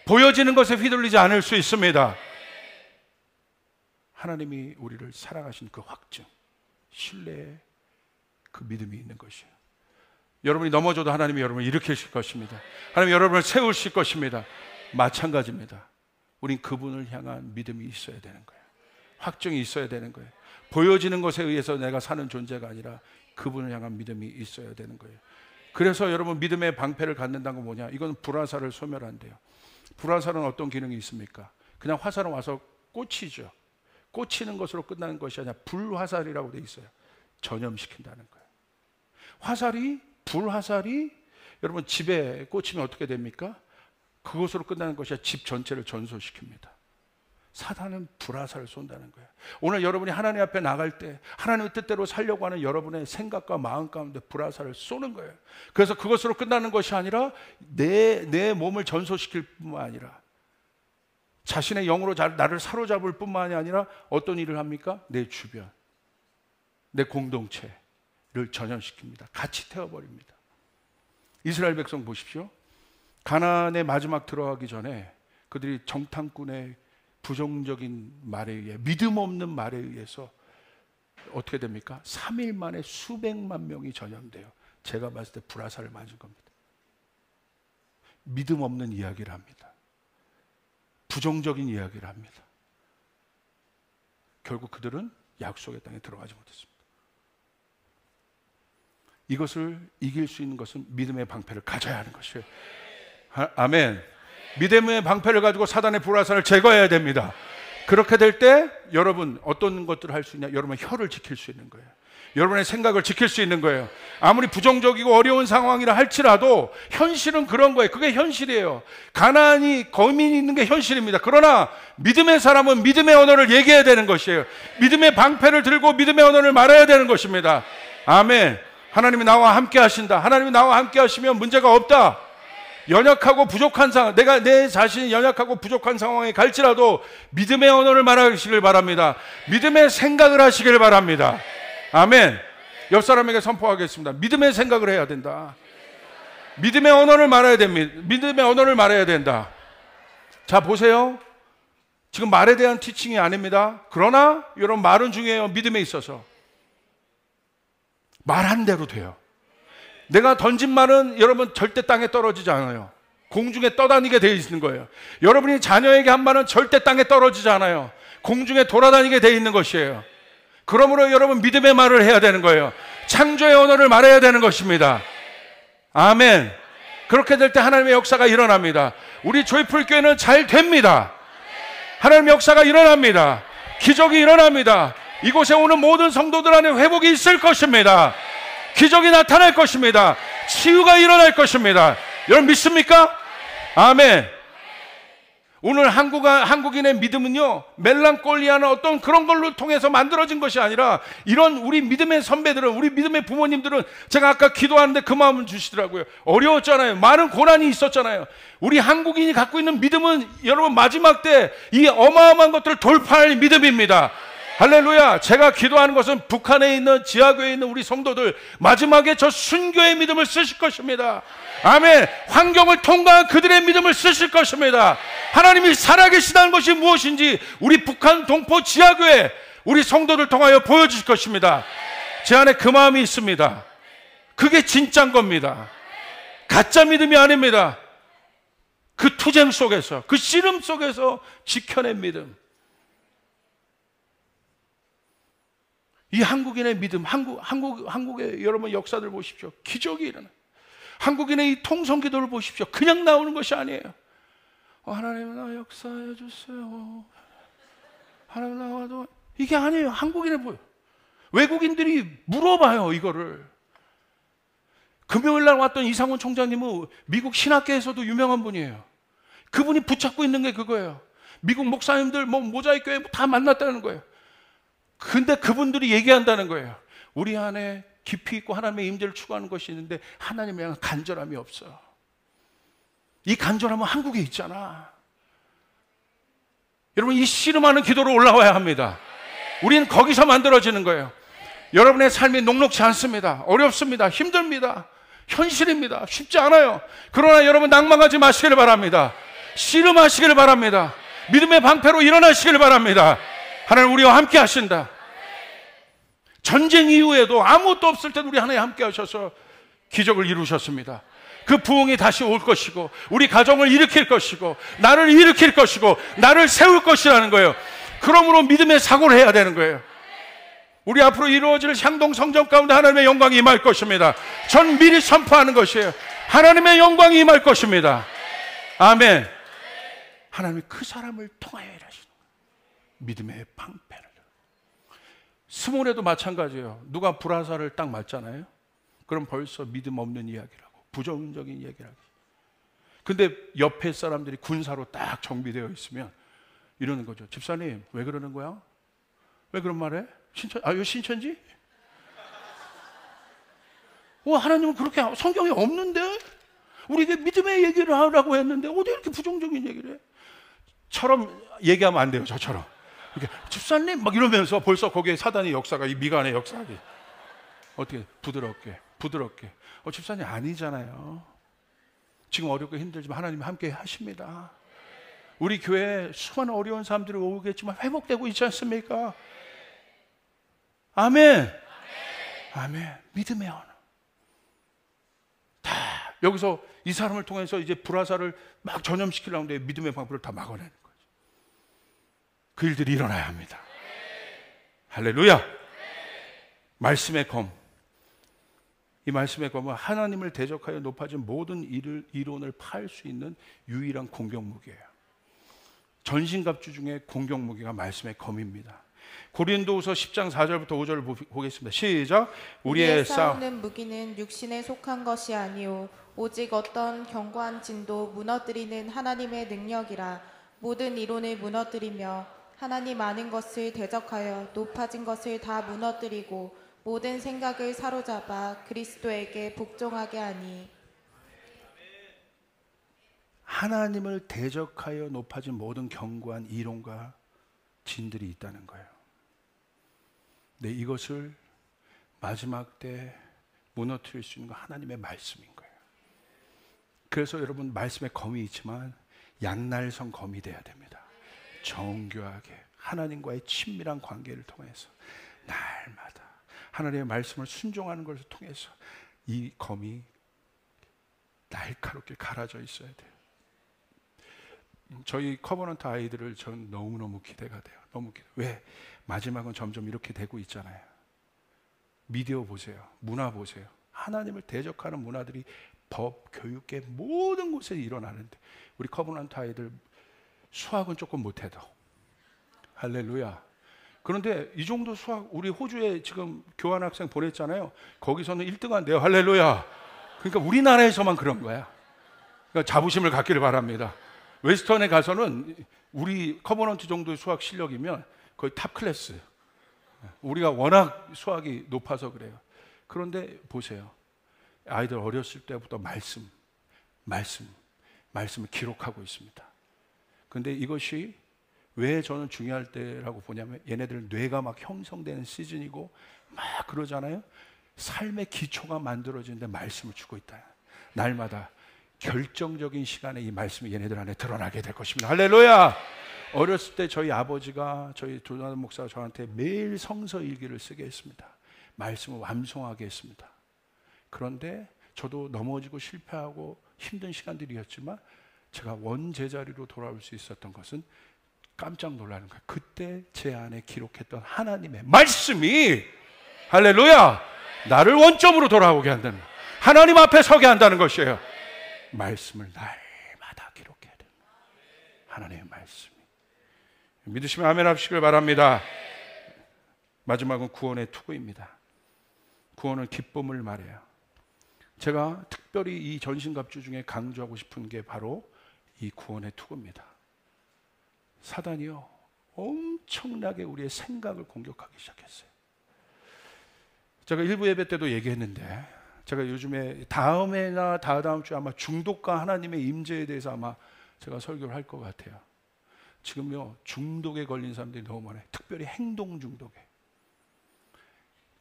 보여지는 것에 휘둘리지 않을 수 있습니다. 하나님이 우리를 사랑하신 그 확증, 신뢰의 그 믿음이 있는 것이에요. 여러분이 넘어져도 하나님이 여러분을 일으키실 것입니다. 하나님이 여러분을 세우실 것입니다. 마찬가지입니다. 우린 그분을 향한 믿음이 있어야 되는 거예요. 확증이 있어야 되는 거예요. 보여지는 것에 의해서 내가 사는 존재가 아니라 그분을 향한 믿음이 있어야 되는 거예요. 그래서 여러분 믿음의 방패를 갖는다는 건 뭐냐? 이건 불화살을 소멸한대요. 불화살은 어떤 기능이 있습니까? 그냥 화살은 와서 꽂히죠. 꽂히는 것으로 끝나는 것이 아니라 불화살이라고 돼 있어요. 전염시킨다는 거예요. 불화살이 여러분 집에 꽂히면 어떻게 됩니까? 그것으로 끝나는 것이 아니라 집 전체를 전소시킵니다. 사단은 불화살을 쏜다는 거예요. 오늘 여러분이 하나님 앞에 나갈 때 하나님의 뜻대로 살려고 하는 여러분의 생각과 마음 가운데 불화살을 쏘는 거예요. 그래서 그것으로 끝나는 것이 아니라 내 몸을 전소시킬 뿐만 아니라 자신의 영으로 나를 사로잡을 뿐만이 아니라 어떤 일을 합니까? 내 주변, 내 공동체를 전염시킵니다. 같이 태워버립니다. 이스라엘 백성 보십시오. 가나안에 마지막 들어가기 전에 그들이 정탐꾼의 부정적인 말에 의해, 믿음 없는 말에 의해서 어떻게 됩니까? 3일 만에 수백만 명이 전염돼요. 제가 봤을 때 불화살을 맞은 겁니다. 믿음 없는 이야기를 합니다. 부정적인 이야기를 합니다. 결국 그들은 약속의 땅에 들어가지 못했습니다. 이것을 이길 수 있는 것은 믿음의 방패를 가져야 하는 것이에요. 아멘. 믿음의 방패를 가지고 사단의 불화살을 제거해야 됩니다. 그렇게 될 때 여러분 어떤 것들을 할 수 있냐? 여러분 혀를 지킬 수 있는 거예요. 여러분의 생각을 지킬 수 있는 거예요. 아무리 부정적이고 어려운 상황이라 할지라도 현실은 그런 거예요. 그게 현실이에요. 가나안이 거민이 있는 게 현실입니다. 그러나 믿음의 사람은 믿음의 언어를 얘기해야 되는 것이에요. 믿음의 방패를 들고 믿음의 언어를 말해야 되는 것입니다. 아멘. 하나님이 나와 함께 하신다. 하나님이 나와 함께 하시면 문제가 없다. 연약하고 부족한 상황, 내가 내 자신이 연약하고 부족한 상황에 갈지라도 믿음의 언어를 말하시길 바랍니다. 믿음의 생각을 하시길 바랍니다. 아멘. 옆 사람에게 선포하겠습니다. 믿음의 생각을 해야 된다. 믿음의 언어를 말해야 됩니다. 믿음의 언어를 말해야 된다. 자, 보세요. 지금 말에 대한 티칭이 아닙니다. 그러나 여러분 말은 중요해요. 믿음에 있어서 말한 대로 돼요. 내가 던진 말은 여러분 절대 땅에 떨어지지 않아요. 공중에 떠다니게 되어 있는 거예요. 여러분이 자녀에게 한 말은 절대 땅에 떨어지지 않아요. 공중에 돌아다니게 되어 있는 것이에요. 그러므로 여러분 믿음의 말을 해야 되는 거예요. 창조의 언어를 말해야 되는 것입니다. 아멘. 그렇게 될 때 하나님의 역사가 일어납니다. 우리 조이풀 교회는 잘 됩니다. 하나님의 역사가 일어납니다. 기적이 일어납니다. 이곳에 오는 모든 성도들 안에 회복이 있을 것입니다. 기적이 나타날 것입니다. 치유가 일어날 것입니다. 여러분 믿습니까? 아멘. 오늘 한국인의 믿음은요, 멜랑콜리아나 어떤 그런 걸로 통해서 만들어진 것이 아니라 이런 우리 믿음의 선배들은, 우리 믿음의 부모님들은 제가 아까 기도하는데 그 마음을 주시더라고요. 어려웠잖아요. 많은 고난이 있었잖아요. 우리 한국인이 갖고 있는 믿음은 여러분 마지막 때 이 어마어마한 것들을 돌파할 믿음입니다. 할렐루야. 제가 기도하는 것은 북한에 있는 지하교회에 있는 우리 성도들 마지막에 저 순교의 믿음을 쓰실 것입니다. 아멘. 환경을 통과한 그들의 믿음을 쓰실 것입니다. 하나님이 살아계시다는 것이 무엇인지 우리 북한 동포 지하교회 우리 성도들 통하여 보여주실 것입니다. 제 안에 그 마음이 있습니다. 그게 진짜인 겁니다. 가짜 믿음이 아닙니다. 그 투쟁 속에서, 그 씨름 속에서 지켜낸 믿음. 이 한국인의 믿음, 한국의 여러분 역사들 보십시오. 기적이 일어나. 한국인의 이 통성기도를 보십시오. 그냥 나오는 것이 아니에요. 하나님 나 역사해 주세요. 하나님 나와도 이게 아니에요. 한국인의 보여. 외국인들이 물어봐요 이거를. 금요일 날 왔던 이상훈 총장님은 미국 신학계에서도 유명한 분이에요. 그분이 붙잡고 있는 게 그거예요. 미국 목사님들 모자이크 교회 다 만났다는 거예요. 근데 그분들이 얘기한다는 거예요. 우리 안에 깊이 있고 하나님의 임재를 추구하는 것이 있는데 하나님에 대한 간절함이 없어. 이 간절함은 한국에 있잖아. 여러분 이 씨름하는 기도로 올라와야 합니다. 우리는 거기서 만들어지는 거예요. 여러분의 삶이 녹록지 않습니다. 어렵습니다. 힘듭니다. 현실입니다. 쉽지 않아요. 그러나 여러분 낭망하지 마시길 바랍니다. 씨름하시길 바랍니다. 믿음의 방패로 일어나시길 바랍니다. 하나님 우리와 함께 하신다. 전쟁 이후에도 아무것도 없을 때도 우리 하나님 함께 하셔서 기적을 이루셨습니다. 그 부흥이 다시 올 것이고 우리 가정을 일으킬 것이고 나를 일으킬 것이고 나를 세울 것이라는 거예요. 그러므로 믿음의 사고를 해야 되는 거예요. 우리 앞으로 이루어질 향동 성전 가운데 하나님의 영광이 임할 것입니다. 전 미리 선포하는 것이에요. 하나님의 영광이 임할 것입니다. 아멘. 하나님이 그 사람을 통하여 일하시는 거예요. 믿음의 방패를. 스몰에도 마찬가지예요. 누가 불화살을 딱 맞잖아요. 그럼 벌써 믿음 없는 이야기라고, 부정적인 이야기라고. 근데 옆에 사람들이 군사로 딱 정비되어 있으면 이러는 거죠. 집사님, 왜 그러는 거야? 왜 그런 말해? 이거 신천지? 하나님은 그렇게 성경에 없는데? 우리에게 믿음의 얘기를 하라고 했는데 어디 이렇게 부정적인 얘기를 해? 처럼 얘기하면 안 돼요. 저처럼 이렇게 집사님 막 이러면서 벌써 거기에 사단의 역사가, 이 미간의 역사가 어떻게 부드럽게 집사님 아니잖아요. 지금 어렵고 힘들지만 하나님이 함께 하십니다. 우리 교회에 수많은 어려운 사람들이 오겠지만 회복되고 있지 않습니까? 아멘. 아멘. 믿음의 언어. 다 여기서 이 사람을 통해서 이제 불화살을 막 전염시키려고 하는데 믿음의 방법을 다 막아내는 거죠. 그 일들이 일어나야 합니다. 할렐루야. 말씀의 검. 이 말씀의 검은 하나님을 대적하여 높아진 모든 이론을 파할 수 있는 유일한 공격무기예요. 전신갑주 중에 공격무기가 말씀의 검입니다. 고린도후서 10장 4절부터 5절을 보겠습니다. 시작. 우리의 싸우는 무기는 육신에 속한 것이 아니요 오직 어떤 견고한 진도 무너뜨리는 하나님의 능력이라. 모든 이론을 무너뜨리며 하나님 아는 것을 대적하여 높아진 것을 다 무너뜨리고 모든 생각을 사로잡아 그리스도에게 복종하게 하니. 하나님을 대적하여 높아진 모든 견고한 이론과 진들이 있다는 거예요. 네, 이것을 마지막 때 무너뜨릴 수 있는 건 하나님의 말씀인 거예요. 그래서 여러분, 말씀의 검이 있지만 양날성 검이 돼야 됩니다. 정교하게 하나님과의 친밀한 관계를 통해서 날마다 하나님의 말씀을 순종하는 것을 통해서 이 검이 날카롭게 갈아져 있어야 돼요. 저희 커버넌트 아이들을 저는 너무너무 기대가 돼요. 너무 기대. 왜? 마지막은 점점 이렇게 되고 있잖아요. 미디어 보세요. 문화 보세요. 하나님을 대적하는 문화들이 법, 교육계 모든 곳에 일어나는데 우리 커버넌트 아이들 수학은 조금 못해도 할렐루야. 그런데 이 정도 수학, 우리 호주에 지금 교환학생 보냈잖아요. 거기서는 1등 한대요. 할렐루야. 그러니까 우리나라에서만 그런 거야. 그러니까 자부심을 갖기를 바랍니다. 웨스턴에 가서는 우리 커버넌트 정도의 수학 실력이면 거의 탑 클래스. 우리가 워낙 수학이 높아서 그래요. 그런데 보세요. 아이들 어렸을 때부터 말씀을 기록하고 있습니다. 그런데 이것이 왜 저는 중요할 때라고 보냐면 얘네들 뇌가 막 형성되는 시즌이고 막 그러잖아요. 삶의 기초가 만들어지는데 말씀을 주고 있다. 날마다 결정적인 시간에 이 말씀이 얘네들 안에 드러나게 될 것입니다. 할렐루야. 어렸을 때 저희 아버지가, 저희 조나단 목사가 저한테 매일 성서 일기를 쓰게 했습니다. 말씀을 완성하게 했습니다. 그런데 저도 넘어지고 실패하고 힘든 시간들이었지만 제가 원제자리로 돌아올 수 있었던 것은 깜짝 놀라는 거예요. 그때 제 안에 기록했던 하나님의 말씀이 할렐루야, 나를 원점으로 돌아오게 한다는 거예요. 하나님 앞에 서게 한다는 것이에요. 말씀을 날마다 기록해야 돼요. 하나님의 말씀이. 믿으시면 아멘 하시길 바랍니다. 마지막은 구원의 투구입니다. 구원은 기쁨을 말해요. 제가 특별히 이 전신갑주 중에 강조하고 싶은 게 바로 이 구원의 투구입니다. 사단이요, 엄청나게 우리의 생각을 공격하기 시작했어요. 제가 일부 예배 때도 얘기했는데, 제가 요즘에 다음에나 다다음 주에 아마 중독과 하나님의 임재에 대해서 아마 제가 설교를 할 것 같아요. 지금요, 중독에 걸린 사람들이 너무 많아요. 특별히 행동 중독에.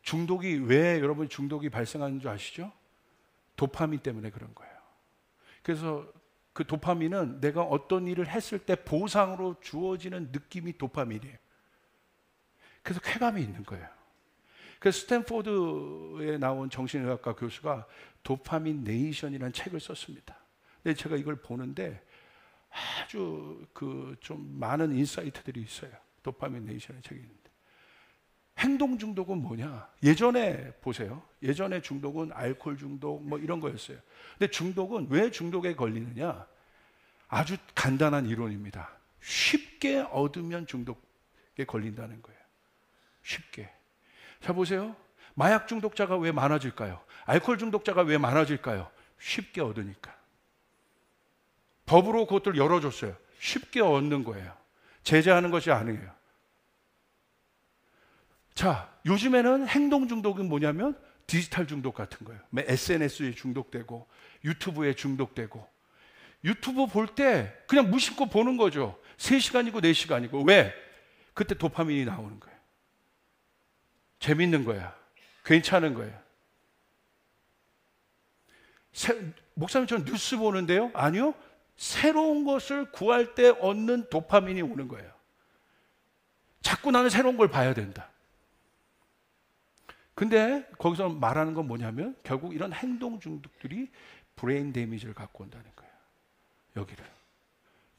중독이 왜 여러분 중독이 발생하는 줄 아시죠? 도파민 때문에 그런 거예요. 그래서 그 도파민은 내가 어떤 일을 했을 때 보상으로 주어지는 느낌이 도파민이에요. 그래서 쾌감이 있는 거예요. 그래서 스탠포드에 나온 정신의학과 교수가 도파민 네이션이라는 책을 썼습니다. 근데 제가 이걸 보는데 아주 좀 많은 인사이트들이 있어요. 도파민 네이션의 책이 있는데 행동 중독은 뭐냐? 예전에 보세요. 예전에 중독은 알코올 중독 뭐 이런 거였어요. 근데 중독은 왜 중독에 걸리느냐? 아주 간단한 이론입니다. 쉽게 얻으면 중독에 걸린다는 거예요. 쉽게. 자, 보세요. 마약 중독자가 왜 많아질까요? 알코올 중독자가 왜 많아질까요? 쉽게 얻으니까. 법으로 그것들 열어줬어요. 쉽게 얻는 거예요. 제재하는 것이 아니에요. 자, 요즘에는 행동 중독은 뭐냐면 디지털 중독 같은 거예요. SNS에 중독되고 유튜브에 중독되고, 유튜브 볼 때 그냥 무심코 보는 거죠. 3시간이고 4시간이고. 왜? 그때 도파민이 나오는 거예요. 재밌는 거야. 괜찮은 거예요. 목사님, 저는 뉴스 보는데요. 아니요. 새로운 것을 구할 때 얻는 도파민이 오는 거예요. 자꾸 나는 새로운 걸 봐야 된다. 근데 거기서 말하는 건 뭐냐면 결국 이런 행동 중독들이 브레인 데미지를 갖고 온다는 거예요.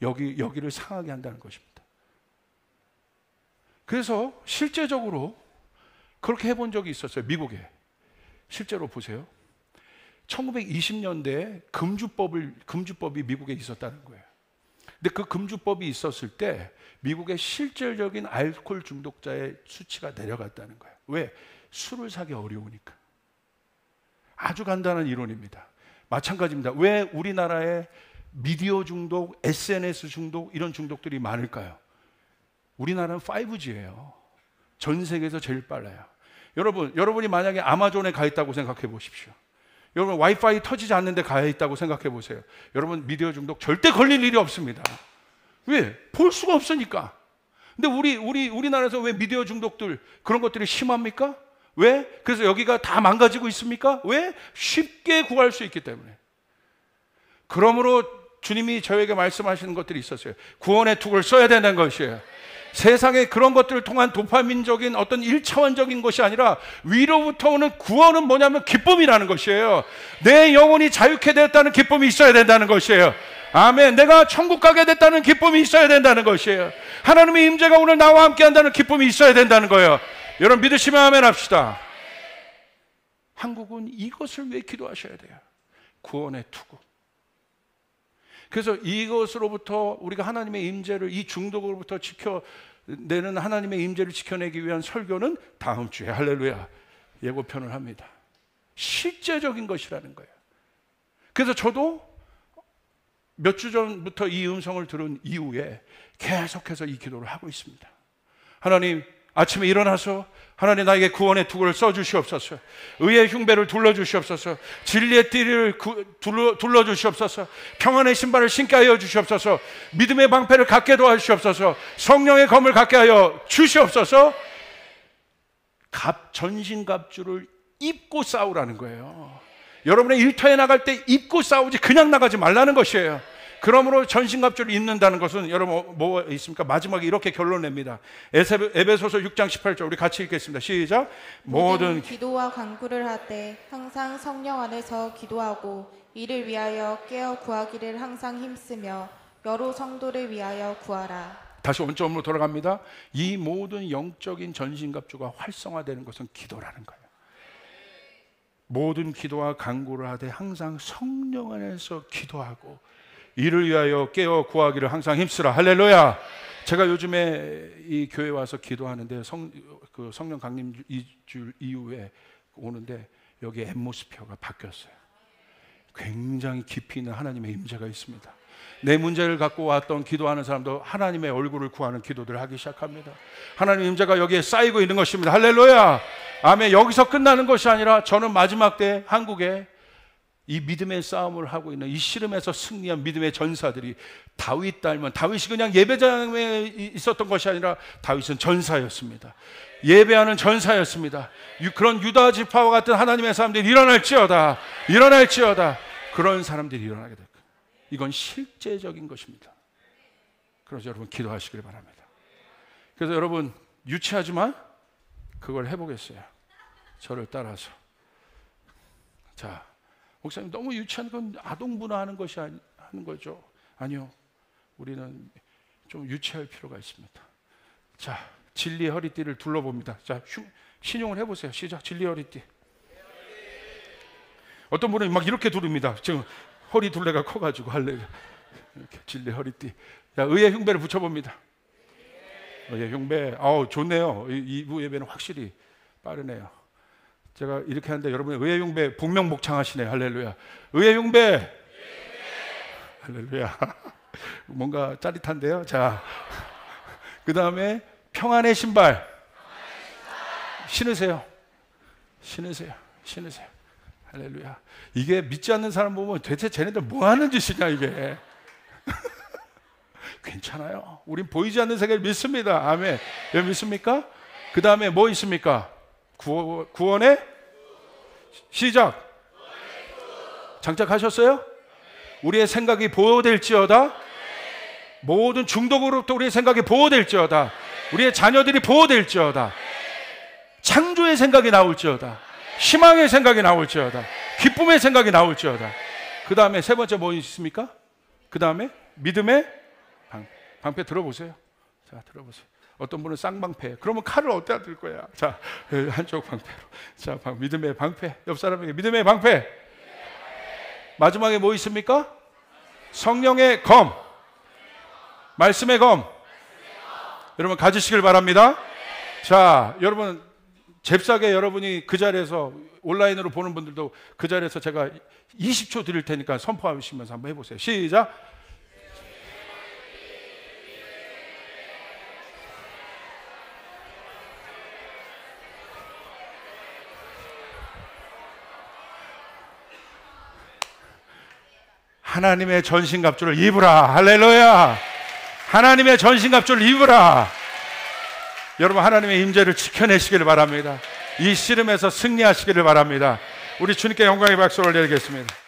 여기를 상하게 한다는 것입니다. 그래서 실제적으로 그렇게 해본 적이 있었어요. 미국에. 실제로 보세요. 1920년대에 금주법이 미국에 있었다는 거예요. 근데 그 금주법이 있었을 때 미국의 실질적인 알코올 중독자의 수치가 내려갔다는 거예요. 왜? 술을 사기 어려우니까. 아주 간단한 이론입니다. 마찬가지입니다. 왜 우리나라에 미디어 중독, SNS 중독 이런 중독들이 많을까요? 우리나라는 5G예요. 전 세계에서 제일 빨라요. 여러분이 만약에 아마존에 가 있다고 생각해 보십시오. 여러분 와이파이 터지지 않는데 가 있다고 생각해 보세요. 여러분 미디어 중독 절대 걸릴 일이 없습니다. 왜? 볼 수가 없으니까. 근데 우리나라에서 왜 미디어 중독들 그런 것들이 심합니까? 왜? 그래서 여기가 다 망가지고 있습니까? 왜? 쉽게 구할 수 있기 때문에. 그러므로 주님이 저에게 말씀하시는 것들이 있었어요. 구원의 툭을 써야 되는 것이에요. 세상에 그런 것들을 통한 도파민적인 어떤 1차원적인 것이 아니라 위로부터 오는 구원은 뭐냐면 기쁨이라는 것이에요. 내 영혼이 자유케 되었다는 기쁨이 있어야 된다는 것이에요. 아멘. 내가 천국 가게 됐다는 기쁨이 있어야 된다는 것이에요. 하나님의 임재가 오늘 나와 함께 한다는 기쁨이 있어야 된다는 거예요. 여러분 믿으시면 아멘 합시다. 한국은 이것을 왜 기도하셔야 돼요? 구원의 투구. 그래서 이것으로부터 우리가 하나님의 임재를, 이 중독으로부터 지켜내는 하나님의 임재를 지켜내기 위한 설교는 다음 주에 할렐루야 예고편을 합니다. 실제적인 것이라는 거예요. 그래서 저도 몇 주 전부터 이 음성을 들은 이후에 계속해서 이 기도를 하고 있습니다. 하나님, 아침에 일어나서 하나님 나에게 구원의 투구를 써주시옵소서. 의의 흉배를 둘러주시옵소서. 진리의 띠를 둘러주시옵소서. 평안의 신발을 신게 하여 주시옵소서. 믿음의 방패를 갖게 도와주시옵소서. 성령의 검을 갖게 하여 주시옵소서. 전신갑주를 입고 싸우라는 거예요. 여러분의 일터에 나갈 때 입고 싸우지 그냥 나가지 말라는 것이에요. 그러므로 전신갑주를 입는다는 것은 여러분 뭐 있습니까? 마지막에 이렇게 결론 냅니다. 에베소서 6장 18절 우리 같이 읽겠습니다. 시작. 모든 기도와 간구를 하되 항상 성령 안에서 기도하고 이를 위하여 깨어 구하기를 항상 힘쓰며 여러 성도를 위하여 구하라. 다시 원점으로 돌아갑니다. 이 모든 영적인 전신갑주가 활성화되는 것은 기도라는 거예요. 모든 기도와 간구를 하되 항상 성령 안에서 기도하고 이를 위하여 깨어 구하기를 항상 힘쓰라. 할렐루야. 제가 요즘에 이 교회 와서 기도하는데 성령 강림 2주 이후에 오는데 여기 앰모스피어가 바뀌었어요. 굉장히 깊이 있는 하나님의 임재가 있습니다. 내 문제를 갖고 왔던 기도하는 사람도 하나님의 얼굴을 구하는 기도들을 하기 시작합니다. 하나님의 임재가 여기에 쌓이고 있는 것입니다. 할렐루야. 아멘. 여기서 끝나는 것이 아니라 저는 마지막 때 한국에 이 믿음의 싸움을 하고 있는 이 씨름에서 승리한 믿음의 전사들이 다윗 닮은, 다윗이 그냥 예배장에 있었던 것이 아니라 다윗은 전사였습니다. 예배하는 전사였습니다. 그런 유다 지파와 같은 하나님의 사람들이 일어날지어다. 그런 사람들이 일어나게 될 거예요. 이건 실제적인 것입니다. 그래서 여러분 기도하시길 바랍니다. 그래서 여러분 유치하지만 그걸 해보겠어요. 저를 따라서. 자, 목사님 너무 유치한 건 아동분화하는 것이 하는 거죠. 아니요. 우리는 좀 유치할 필요가 있습니다. 자, 진리의 허리띠를 둘러봅니다. 자, 신용을 해보세요. 시작. 진리의 허리띠. 어떤 분은 막 이렇게 두릅니다. 지금 허리 둘레가 커가지고 할렐루야. 이렇게 진리의 허리띠. 자, 의의 흉배를 붙여봅니다. 의의 흉배. 좋네요. 2부 예배는 확실히 빠르네요. 제가 이렇게 하는데 여러분 의의 흉배 복명복창하시네요. 할렐루야. 의의 흉배. 할렐루야. 뭔가 짜릿한데요. 자, 그 다음에 평안의 신발 신으세요. 신으세요. 신으세요. 할렐루야. 이게 믿지 않는 사람 보면 대체 쟤네들 뭐 하는 짓이냐 이게. 괜찮아요. 우린 보이지 않는 세계를 믿습니다. 아멘. 왜 믿습니까? 그 다음에 뭐 있습니까? 구원의 시작. 장착하셨어요? 우리의 생각이 보호될지어다. 모든 중독으로부터 우리의 생각이 보호될지어다. 우리의 자녀들이 보호될지어다. 창조의 생각이 나올지어다. 희망의 생각이 나올지어다. 기쁨의 생각이 나올지어다. 그 다음에 세 번째 뭐 있습니까? 그 다음에 믿음의 방패 들어보세요. 자, 들어보세요. 어떤 분은 쌍방패. 그러면 칼을 어디다 들 거야? 자, 한쪽 방패로. 자, 믿음의 방패. 옆 사람에게 믿음의 방패. 마지막에 뭐 있습니까? 성령의 검. 말씀의 검. 여러분 가지시길 바랍니다. 자, 여러분 잽싸게 여러분이 그 자리에서 온라인으로 보는 분들도 그 자리에서 제가 20초 드릴 테니까 선포하시면서 한번 해보세요. 시작. 하나님의 전신갑주를 입으라. 할렐루야. 하나님의 전신갑주를 입으라. 여러분 하나님의 임재를 지켜내시기를 바랍니다. 이 씨름에서 승리하시기를 바랍니다. 우리 주님께 영광의 박수를 올리겠습니다.